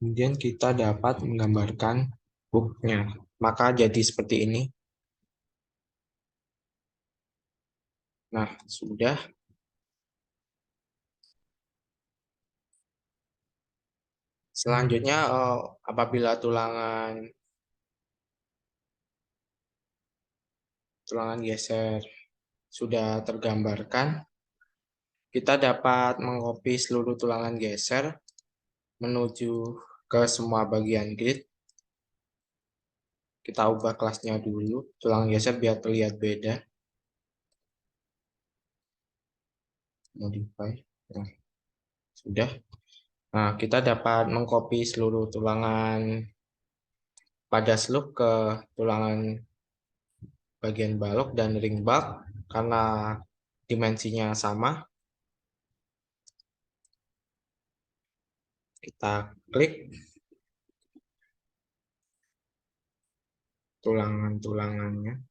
Kemudian kita dapat menggambarkan hooknya. Maka jadi seperti ini. Nah, sudah. Selanjutnya, apabila tulangan geser sudah tergambarkan, kita dapat mengcopy seluruh tulangan geser menuju ke semua bagian grid. Kita ubah kelasnya dulu, tulangan geser biar terlihat beda. Modify. Nah, sudah. Nah, kita dapat mengcopy seluruh tulangan pada slope ke tulangan bagian balok dan ring bulk karena dimensinya sama. Kita klik tulangan-tulangannya.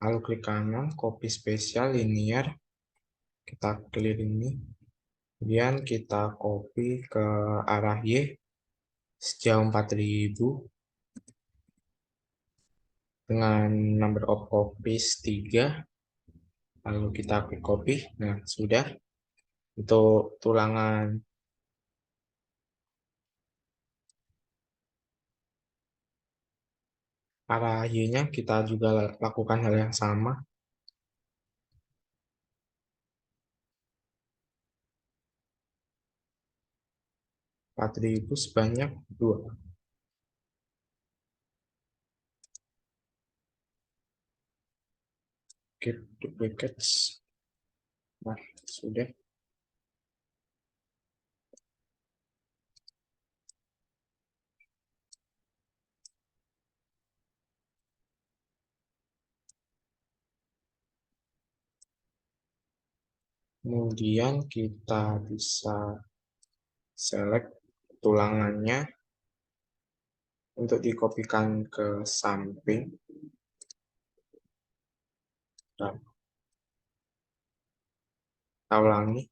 Lalu klik kanan, copy spesial linear. Kita klik ini. Kemudian kita copy ke arah Y sejauh 4000 dengan number of copies 3. Lalu kita klik copy. Nah, sudah. Untuk tulangan arah Y-nya kita juga lakukan hal yang sama. 4000 sebanyak 2. Keep duplicates. Nah, sudah. Kemudian kita bisa select tulangannya. untuk dikopikan ke samping. Nah, kita ulangi.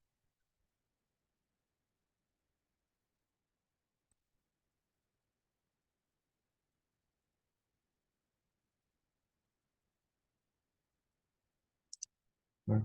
Nah,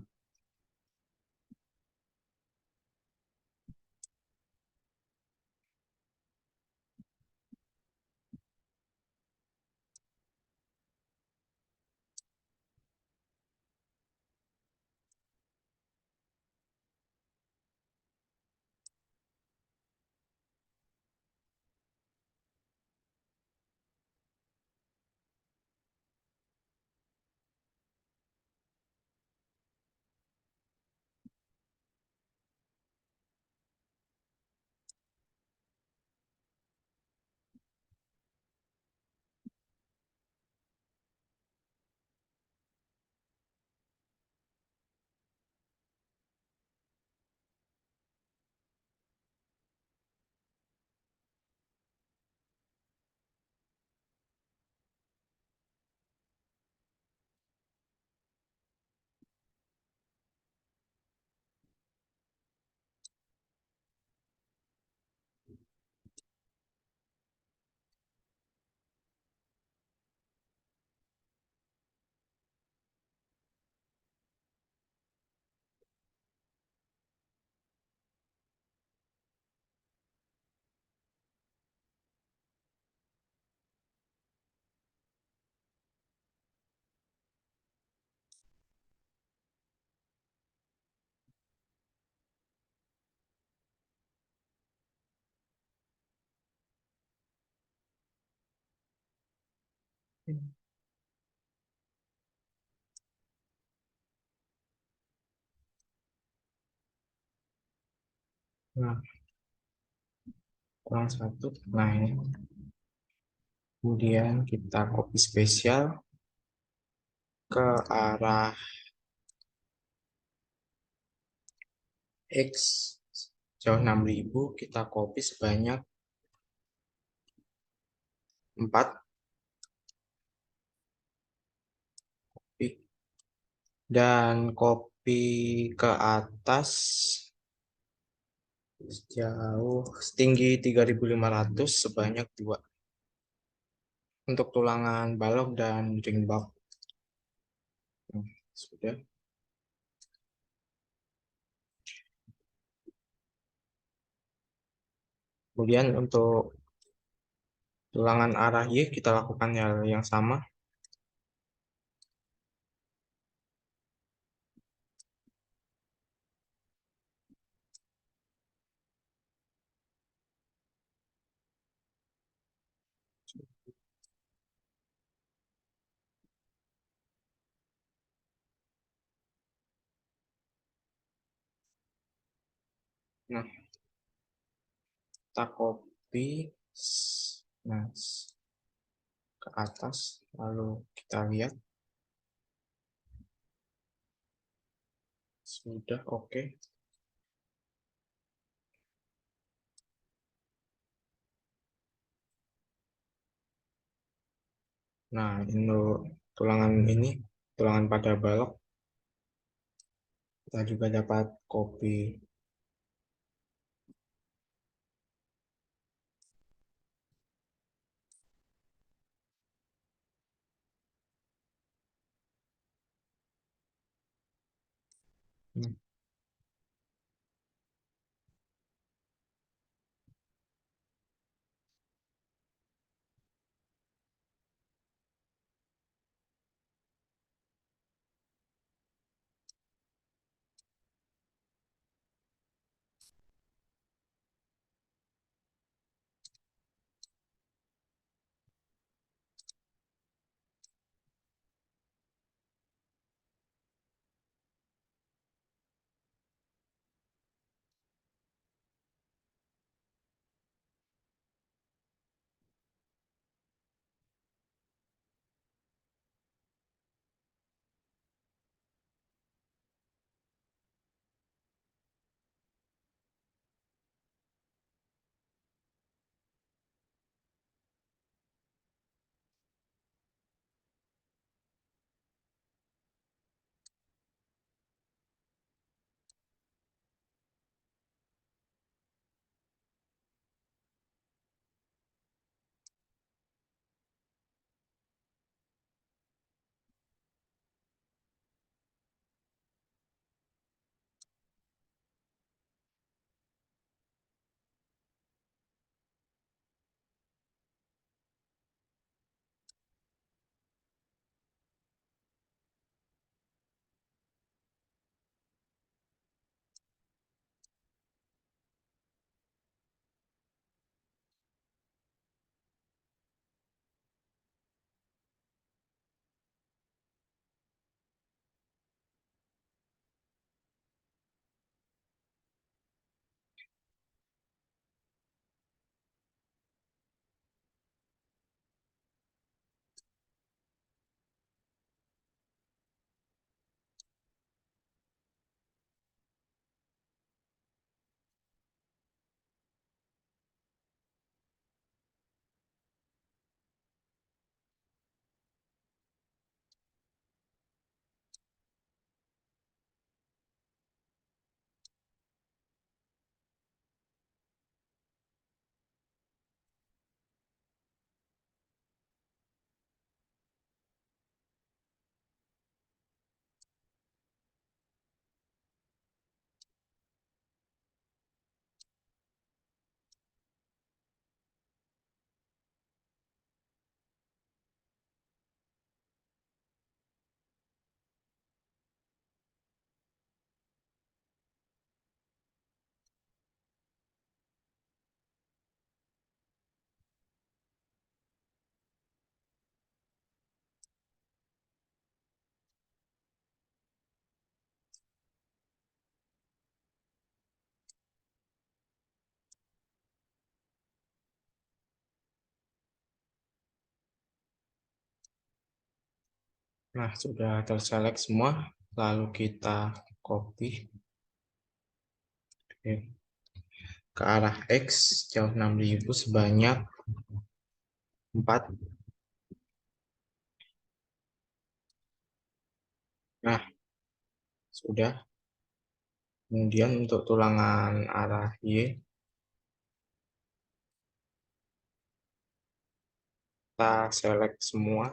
nah, kurang satu. Nah, ini. Kemudian kita copy spesial ke arah X jauh 6.000, kita copy sebanyak 4. Dan copy ke atas jauh setinggi 3.500 sebanyak 2 untuk tulangan balok dan ring box. Sudah. Kemudian untuk tulangan arah Y kita lakukan hal yang sama. Nah, kita copy nah, ke atas, lalu kita lihat sudah oke. Nah, untuk tulangan ini, tulangan pada balok, kita juga dapat copy. Hmm. Nah, sudah terselect semua. Lalu kita copy ke arah X jauh 6.000 sebanyak 4. Nah, sudah. Kemudian untuk tulangan arah Y, kita select semua.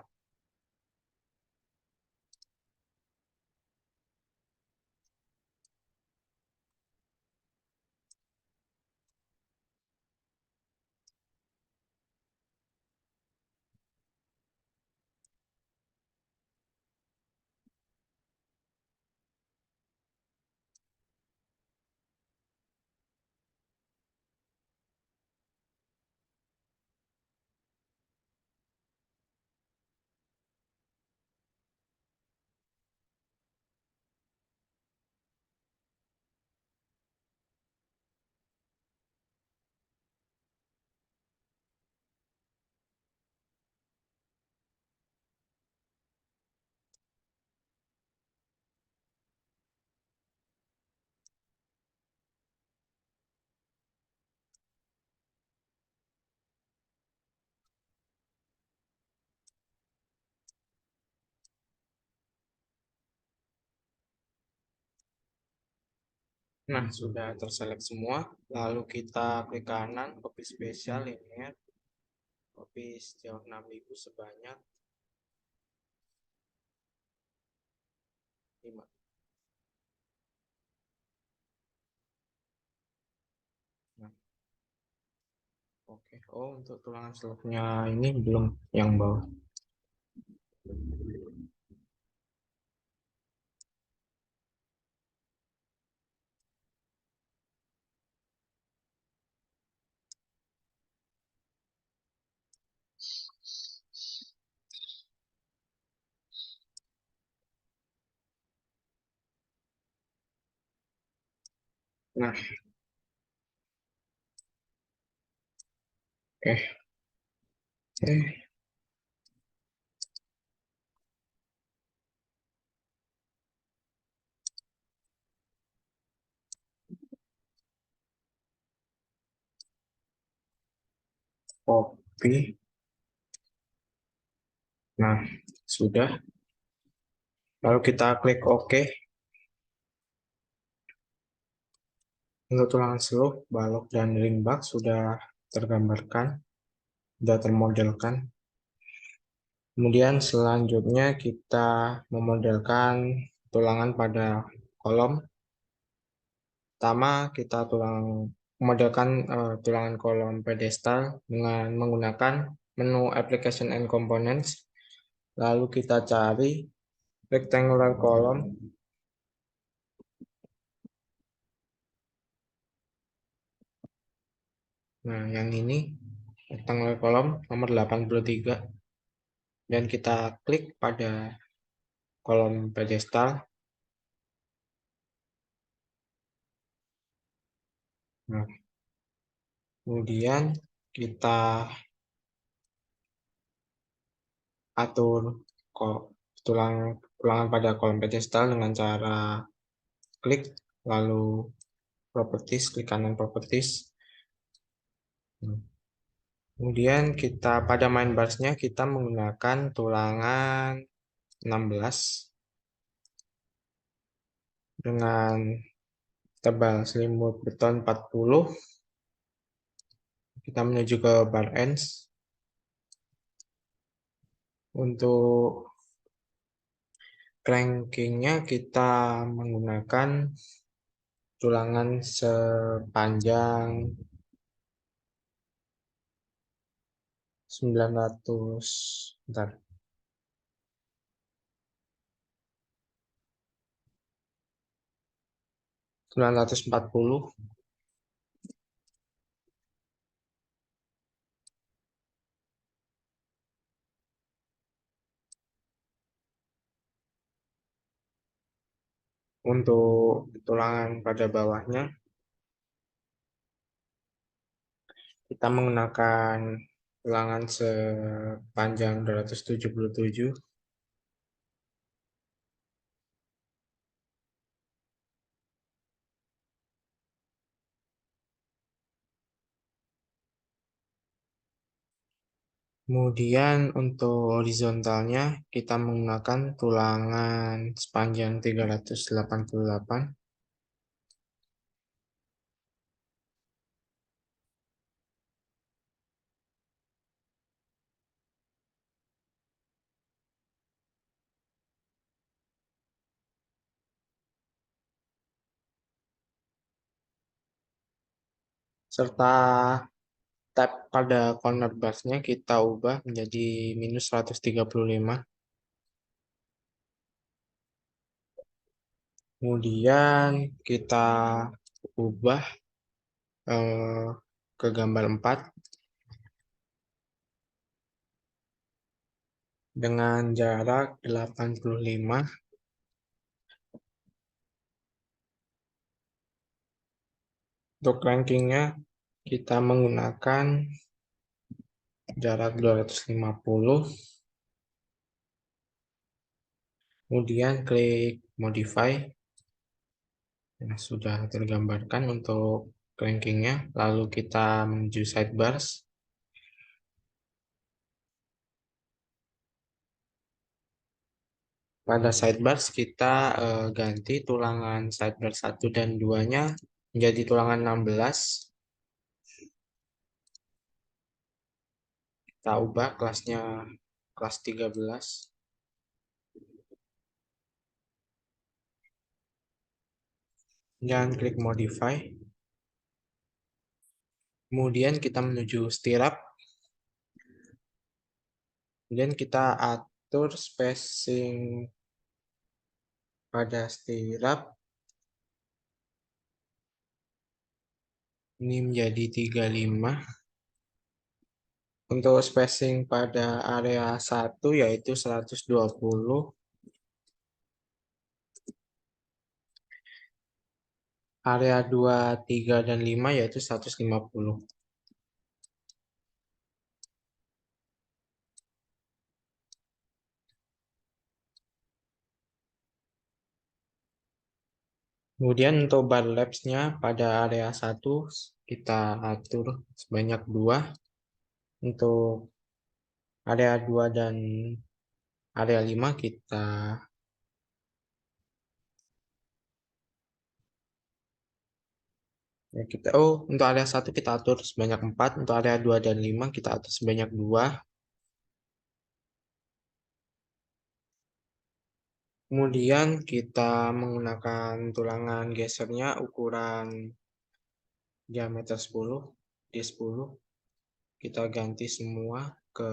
Nah, sudah terselect semua. Lalu kita klik kanan, copy spesial linear, copy sejauh 6.000 sebanyak 5. Nah, oke. Oh, untuk tulangan slotnya ini belum yang bawah. Nah, eh, eh, copy. Nah, sudah. Lalu kita klik OK. Untuk tulangan slope, balok, dan ringback sudah tergambarkan, sudah termodelkan. Kemudian selanjutnya kita memodelkan tulangan pada kolom. Pertama, kita memodelkan tulangan kolom pedestal dengan menggunakan menu Application and Components. Lalu kita cari rectangular column. Nah, yang ini rectangular column nomor 83. Dan kita klik pada kolom pedestal. Nah, kemudian kita atur kok tulangan pada kolom pedestal dengan cara klik lalu properties, klik kanan properties. Kemudian kita pada main barsnya kita menggunakan tulangan 16 dengan tebal selimut beton 40. Kita menuju ke bar ends. Untuk crankingnya kita menggunakan tulangan sepanjang 900, bentar, 940 untuk tulangan pada bawahnya. Kita menggunakan tulangan sepanjang 277. Kemudian untuk horizontalnya kita menggunakan tulangan sepanjang 388 serta tab pada corner barsnya kita ubah menjadi minus 135. Kemudian kita ubah eh, ke gambar 4 dengan jarak 85. Untuk rankingnya kita menggunakan jarak 250. Kemudian klik modify. Nah, sudah tergambarkan untuk rankingnya. Lalu kita menuju sidebars. Pada sidebars kita ganti tulangan sidebar 1 dan 2-nya menjadi tulangan 16. Kita ubah kelasnya kelas 13. Dan klik modify. Kemudian kita menuju stirrup. Kemudian kita atur spacing pada stirrup ini menjadi 35. Untuk spacing pada area 1 yaitu 120. Area 2, 3, dan 5 yaitu 150. Kemudian untuk bar lapse-nya pada area 1 kita atur sebanyak 2. Untuk area 2 dan area 5 untuk area 1 kita atur sebanyak 4, untuk area 2 dan 5 kita atur sebanyak 2. Kemudian kita menggunakan tulangan gesernya ukuran diameter 10 D10. Kita ganti semua ke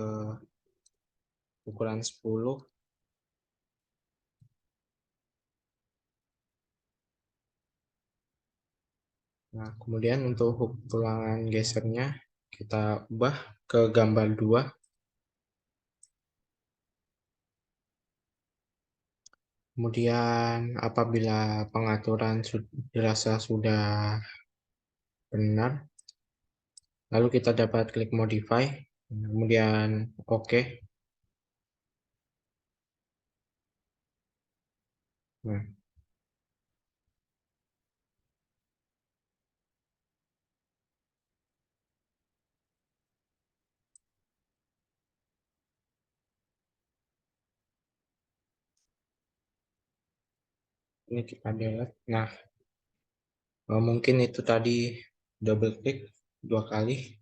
ukuran 10. Nah, kemudian untuk hook tulangan gesernya kita ubah ke gambar 2. Kemudian apabila pengaturan dirasa sudah benar, lalu kita dapat klik modify, kemudian OK. Nah, ini kita delete. Nah, mungkin itu tadi double klik 2 kali.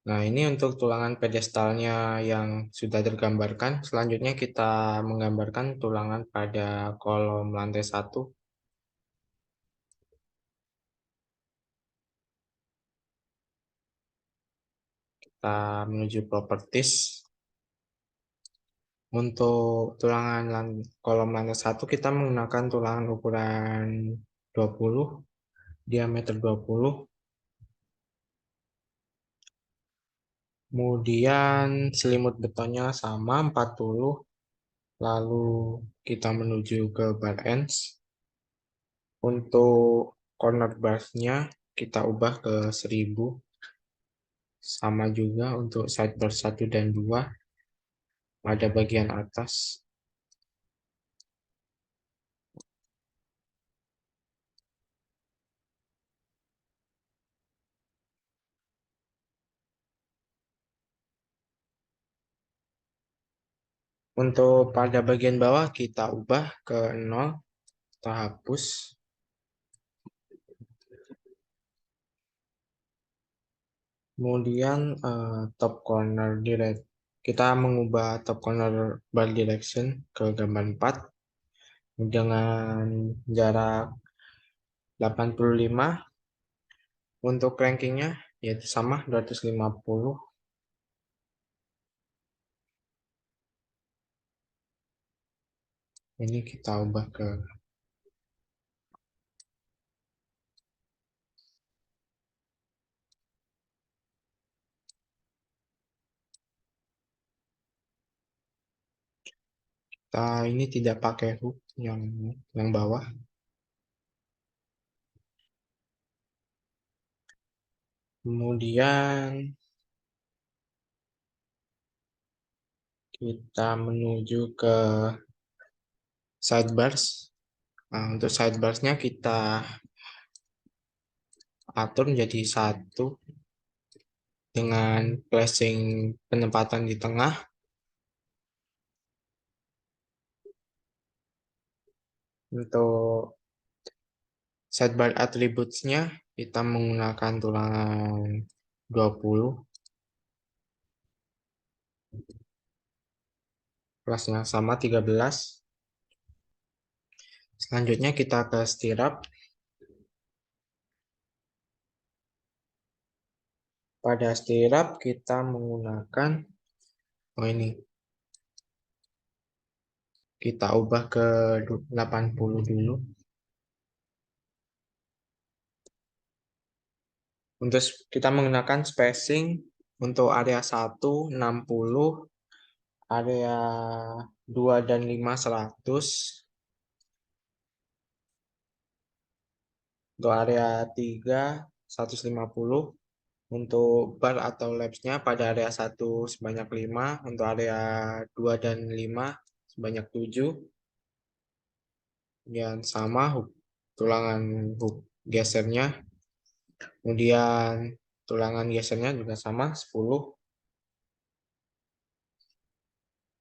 Nah, ini untuk tulangan pedestalnya yang sudah tergambarkan. Selanjutnya kita menggambarkan tulangan pada kolom lantai 1. Kita menuju properties. Untuk tulangan kolom lantai 1 kita menggunakan tulangan ukuran 20, diameter 20. Kemudian selimut betonnya sama 40. Lalu kita menuju ke bar ends. Untuk corner barsnya kita ubah ke 1000. Sama juga untuk sidebar 1 dan 2 pada bagian atas. Untuk pada bagian bawah kita ubah ke 0, kita hapus. Kemudian top corner direct, kita mengubah top corner bar direction ke gambar 4 dengan jarak 85. Untuk rankingnya yaitu sama 250. Ini kita ubah ke ini tidak pakai hook yang bawah. Kemudian kita menuju ke sidebars. Nah, untuk sidebarsnya kita atur menjadi 1 dengan placing penempatan di tengah. Untuk sidebar attributes-nya kita menggunakan tulangan 20, kelasnya sama 13. Selanjutnya kita ke stirrup. Pada stirrup kita menggunakan ini, kita ubah ke 80 dulu. Untuk kita menggunakan spacing untuk area 1 60, area 2 dan 5 100, untuk area 3 150, untuk bar atau lapsnya pada area 1 sebanyak 5, untuk area 2 dan 5 sebanyak 7. Dan sama tulangan hook gesernya, kemudian tulangan gesernya juga sama 10.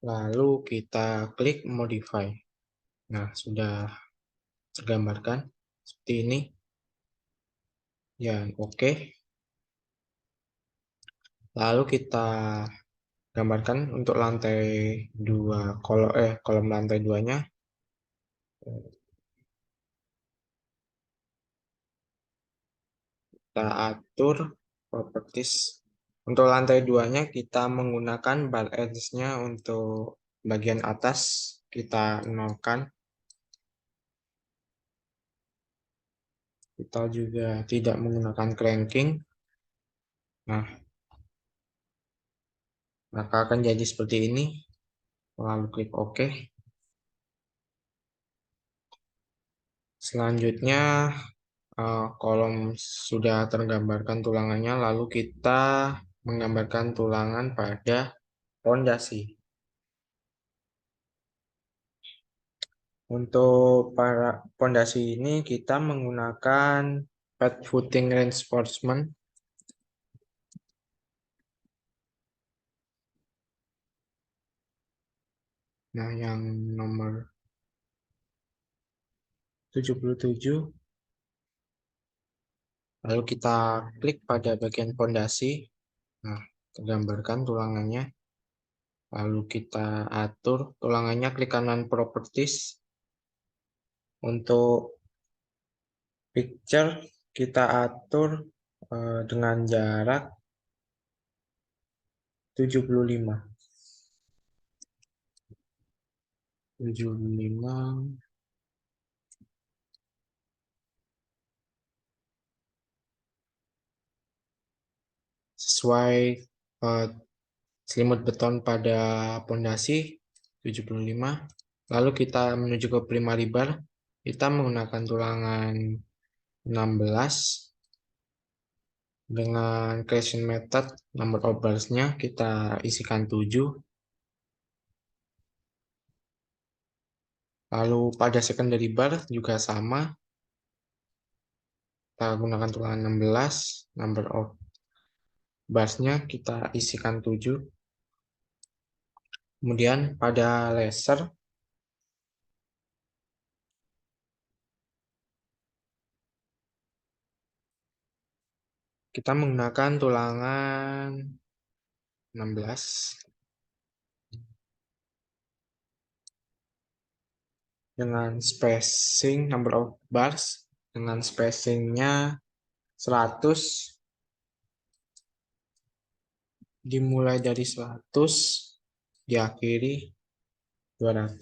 Lalu kita klik modify. Nah, sudah tergambarkan seperti ini. Dan oke. Lalu kita gambarkan untuk lantai 2, kolom lantai 2-nya. Kita atur properties. Untuk lantai 2-nya kita menggunakan bar edge-nya untuk bagian atas kita nolkan. Kita juga tidak menggunakan cranking. Nah, maka akan jadi seperti ini. Lalu klik OK. Selanjutnya kolom sudah tergambarkan tulangannya, lalu kita menggambarkan tulangan pada pondasi. Untuk para pondasi ini kita menggunakan pad footing reinforcement. Nah, yang nomor 77. Lalu kita klik pada bagian pondasi. Nah, tergambarkan tulangannya. Lalu kita atur tulangannya, klik kanan properties. Untuk picture kita atur dengan jarak 75. 75 sesuai selimut beton pada pondasi 75. Lalu kita menuju ke primary bar. Kita menggunakan tulangan 16 dengan creation method. Number of bars-nya kita isikan 7. Lalu pada secondary bar juga sama. Kita gunakan tulangan 16. Number of bars-nya kita isikan 7. Kemudian pada laser kita menggunakan tulangan 16 dengan spacing number of bars dengan spacingnya 100, dimulai dari 100 diakhiri 200.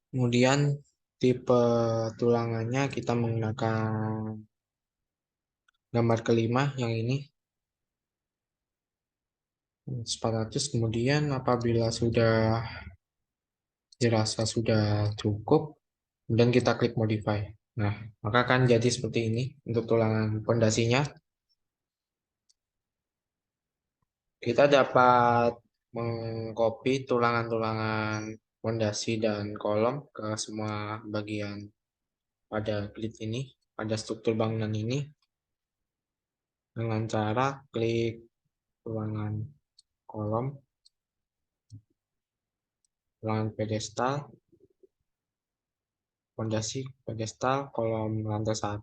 Kemudian tipe tulangannya kita menggunakan gambar kelima yang ini 400. Kemudian apabila sudah dirasa sudah cukup, dan kita klik modify. Nah, maka akan jadi seperti ini untuk tulangan pondasinya. Kita dapat mengcopy tulangan-tulangan pondasi dan kolom ke semua bagian pada grid ini, pada struktur bangunan ini, dengan cara klik tulangan kolom, tulangan pedestal, pondasi pedestal, kolom lantai 1,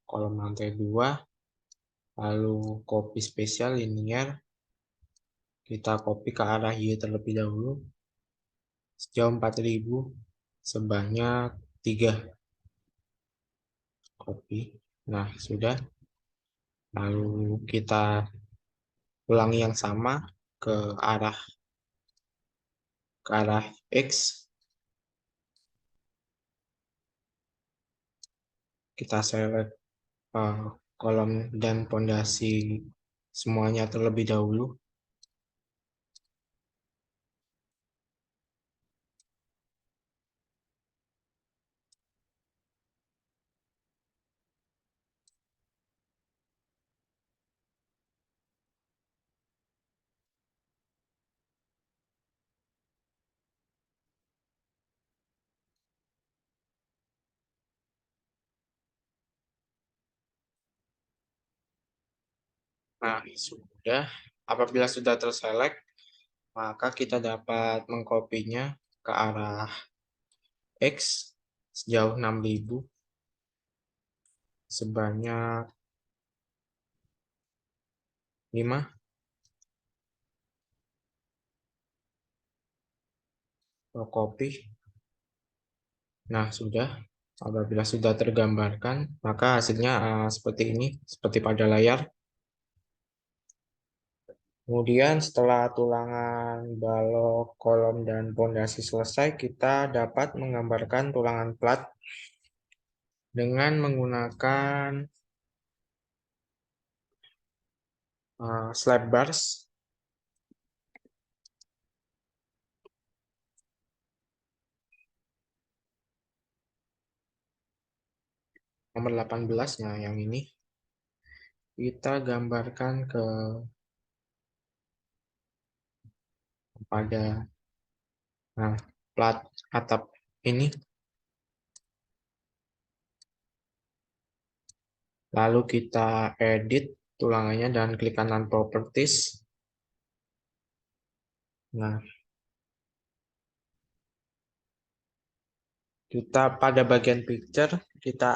kolom lantai 2, lalu copy spesial linear, kita copy ke arah Y terlebih dahulu, sejauh 4000, sebanyak 3 copy. Nah, sudah. Lalu kita ulangi yang sama ke arah X. Kita select kolom dan pondasi semuanya terlebih dahulu. Nah, sudah. Apabila sudah terselect, maka kita dapat mengkopinya ke arah X sejauh 6000, sebanyak 5 copy. Nah, sudah. Apabila sudah tergambarkan, maka hasilnya seperti ini, seperti pada layar. Kemudian setelah tulangan balok, kolom, dan pondasi selesai, kita dapat menggambarkan tulangan plat dengan menggunakan slab bars. Nomor 18-nya yang ini. Kita gambarkan pada plat atap ini. Lalu kita edit tulangannya dan klik kanan properties. Nah, kita pada bagian picture, kita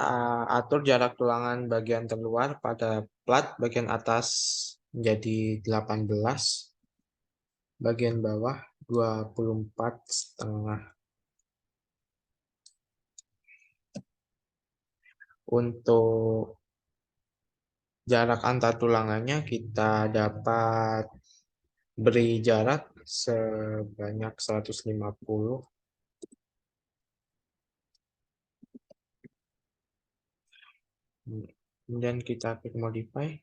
atur jarak tulangan bagian terluar pada plat bagian atas menjadi 18, bagian bawah 24,5. Untuk jarak antar tulangannya kita dapat beri jarak sebanyak 150. Kemudian kita klik modify.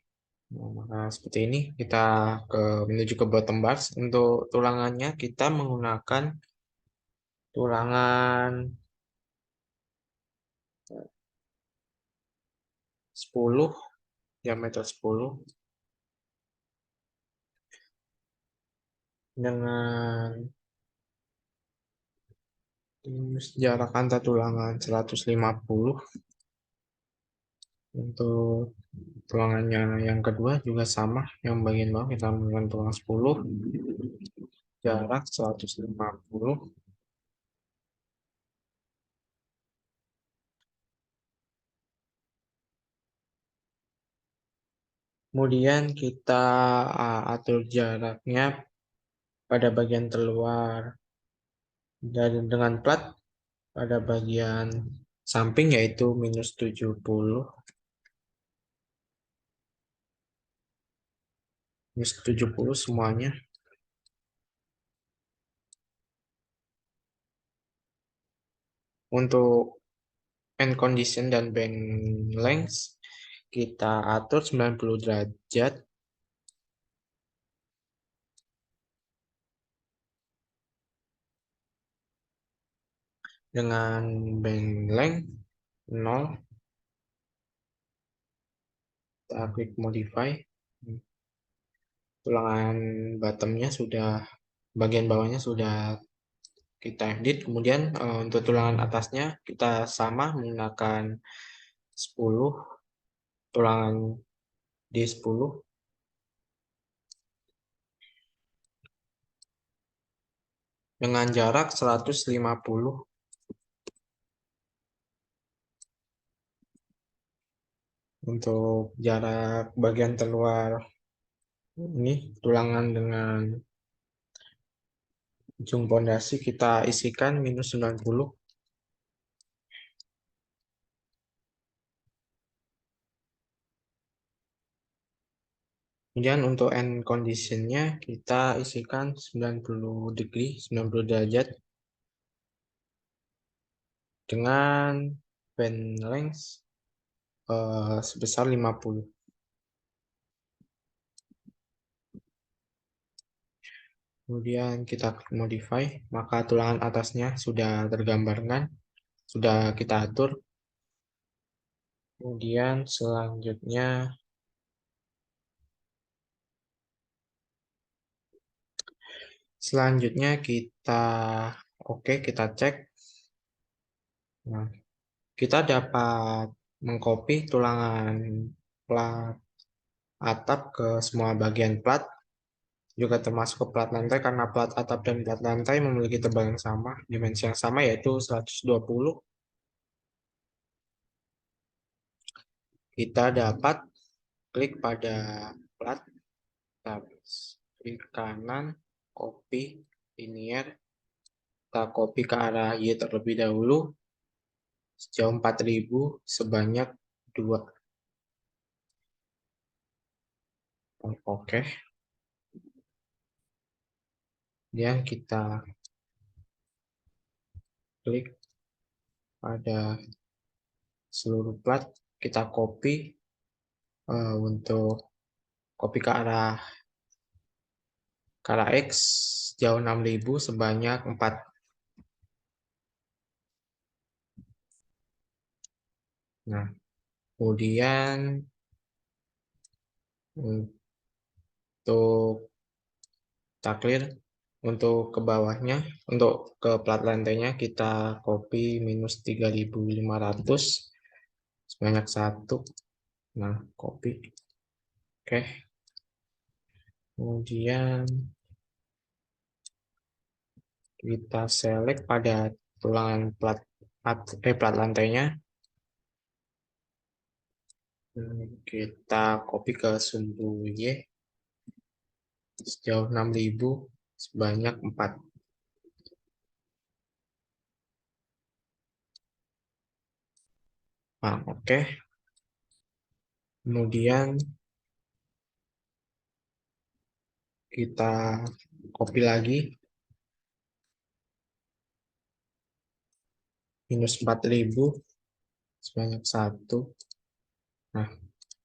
Nah, seperti ini kita menuju ke bottom bars. Untuk tulangannya kita menggunakan tulangan 10, diameter 10, dengan jarak antar tulangan 150. Untuk tulangannya yang kedua juga sama, yang bagian bawah kita menggunakan tulang 10, jarak 150. Kemudian kita atur jaraknya pada bagian terluar dan dengan plat pada bagian samping yaitu -70. -70 semuanya. Untuk end condition dan band length kita atur 90 derajat dengan band length 0. Kita klik modify. Tulangan bottomnya sudah, bagian bawahnya sudah kita edit. Kemudian untuk tulangan atasnya kita sama menggunakan 10, tulangan D10 dengan jarak 150. Untuk jarak bagian terluar ini tulangan dengan ujung pondasi kita isikan -90. Kemudian untuk end conditionnya kita isikan 90 derajat dengan band length sebesar 50. Kemudian kita klik modify, maka tulangan atasnya sudah tergambarkan, sudah kita atur. Kemudian selanjutnya kita cek. Nah, kita dapat mengcopy tulangan plat atap ke semua bagian plat, juga termasuk ke plat lantai karena plat atap dan plat lantai memiliki tebal yang sama, dimensi yang sama yaitu 120. Kita dapat klik pada plat, klik kanan, copy linear, kita copy ke arah Y terlebih dahulu sejauh 4000 sebanyak 2. Oke. Kemudian kita klik pada seluruh plat, kita copy untuk copy ke arah X jauh 6000 sebanyak 4. Nah, kemudian untuk kita clear, untuk ke bawahnya, untuk ke plat lantainya kita copy -3500 sebanyak 1. Nah, copy. Oke. Kemudian kita select pada tulangan plat lantainya. Kita copy ke sumbu Y sejauh 6000 sebanyak 4. Nah, oke. Kemudian kita copy lagi -4000 sebanyak 1. Nah,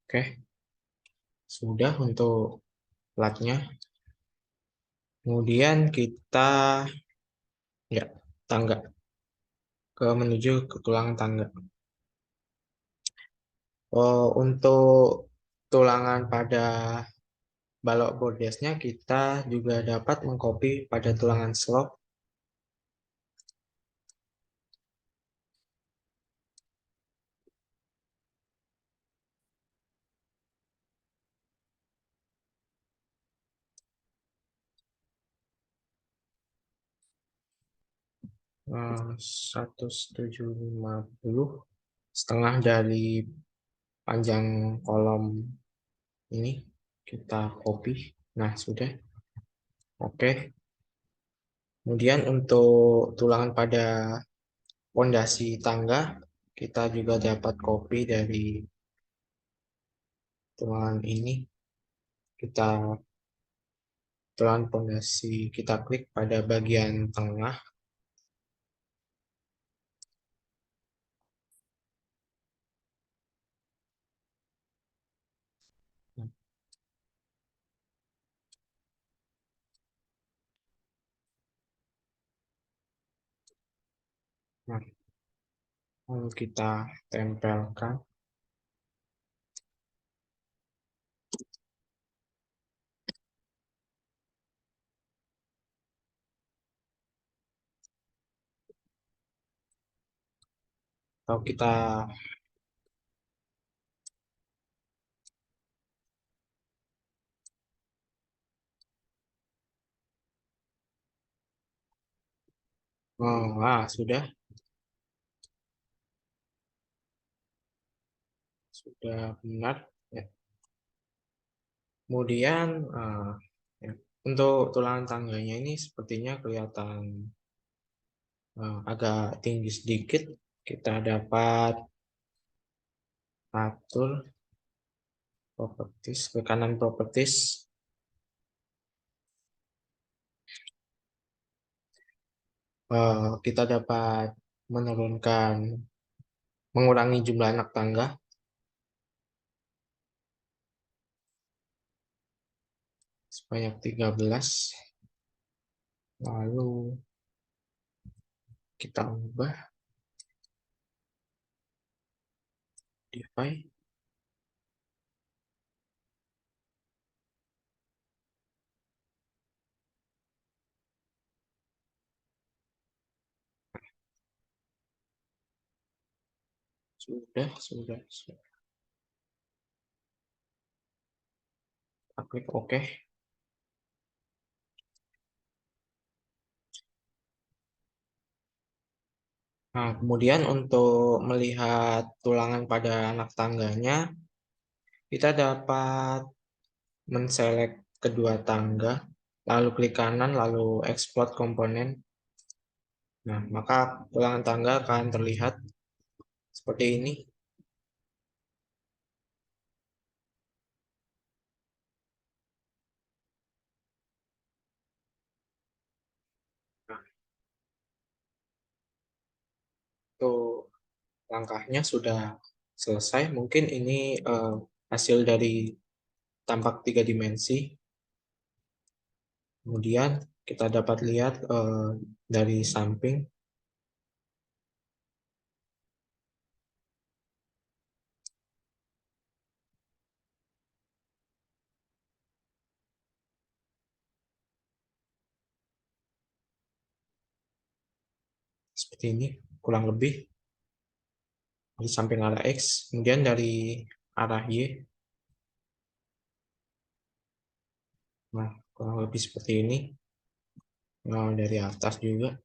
oke. Sudah untuk platnya. Kemudian kita tangga menuju ke tulangan tangga. Untuk tulangan pada balok bordesnya kita juga dapat mengcopy pada tulangan slot. 1750 setengah dari panjang kolom ini kita copy. Nah, sudah. Oke. Kemudian untuk tulangan pada pondasi tangga, kita juga dapat copy dari tulangan ini. Kita tulangan pondasi, kita klik pada bagian tengah. Nah, lalu kita tempelkan. Atau kita sudah benar ya. Kemudian ya, untuk tulangan tangganya ini sepertinya kelihatan agak tinggi sedikit. Kita dapat atur properties ke kanan, properties. Kita dapat menurunkan, mengurangi jumlah anak tangga sebanyak 13. Lalu kita ubah define. Sudah. Kita klik OK. Nah, kemudian untuk melihat tulangan pada anak tangganya, kita dapat menselek kedua tangga, lalu klik kanan, lalu export komponen. Nah, maka tulangan tangga akan terlihat seperti ini. Nah, untuk langkahnya sudah selesai. Mungkin ini hasil dari tampak 3 dimensi. Kemudian kita dapat lihat dari samping. Seperti ini, kurang lebih. Di samping arah X, kemudian dari arah Y. Nah, kurang lebih seperti ini. Nah, dari atas juga.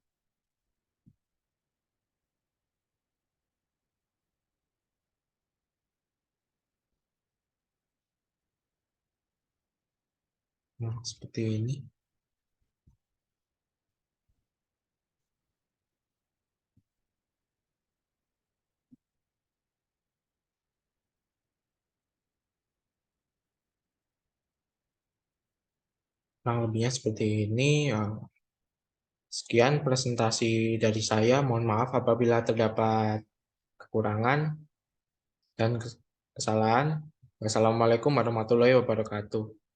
Nah, seperti ini. Kurang lebihnya seperti ini. Sekian presentasi dari saya. Mohon maaf apabila terdapat kekurangan dan kesalahan. Wassalamualaikum warahmatullahi wabarakatuh.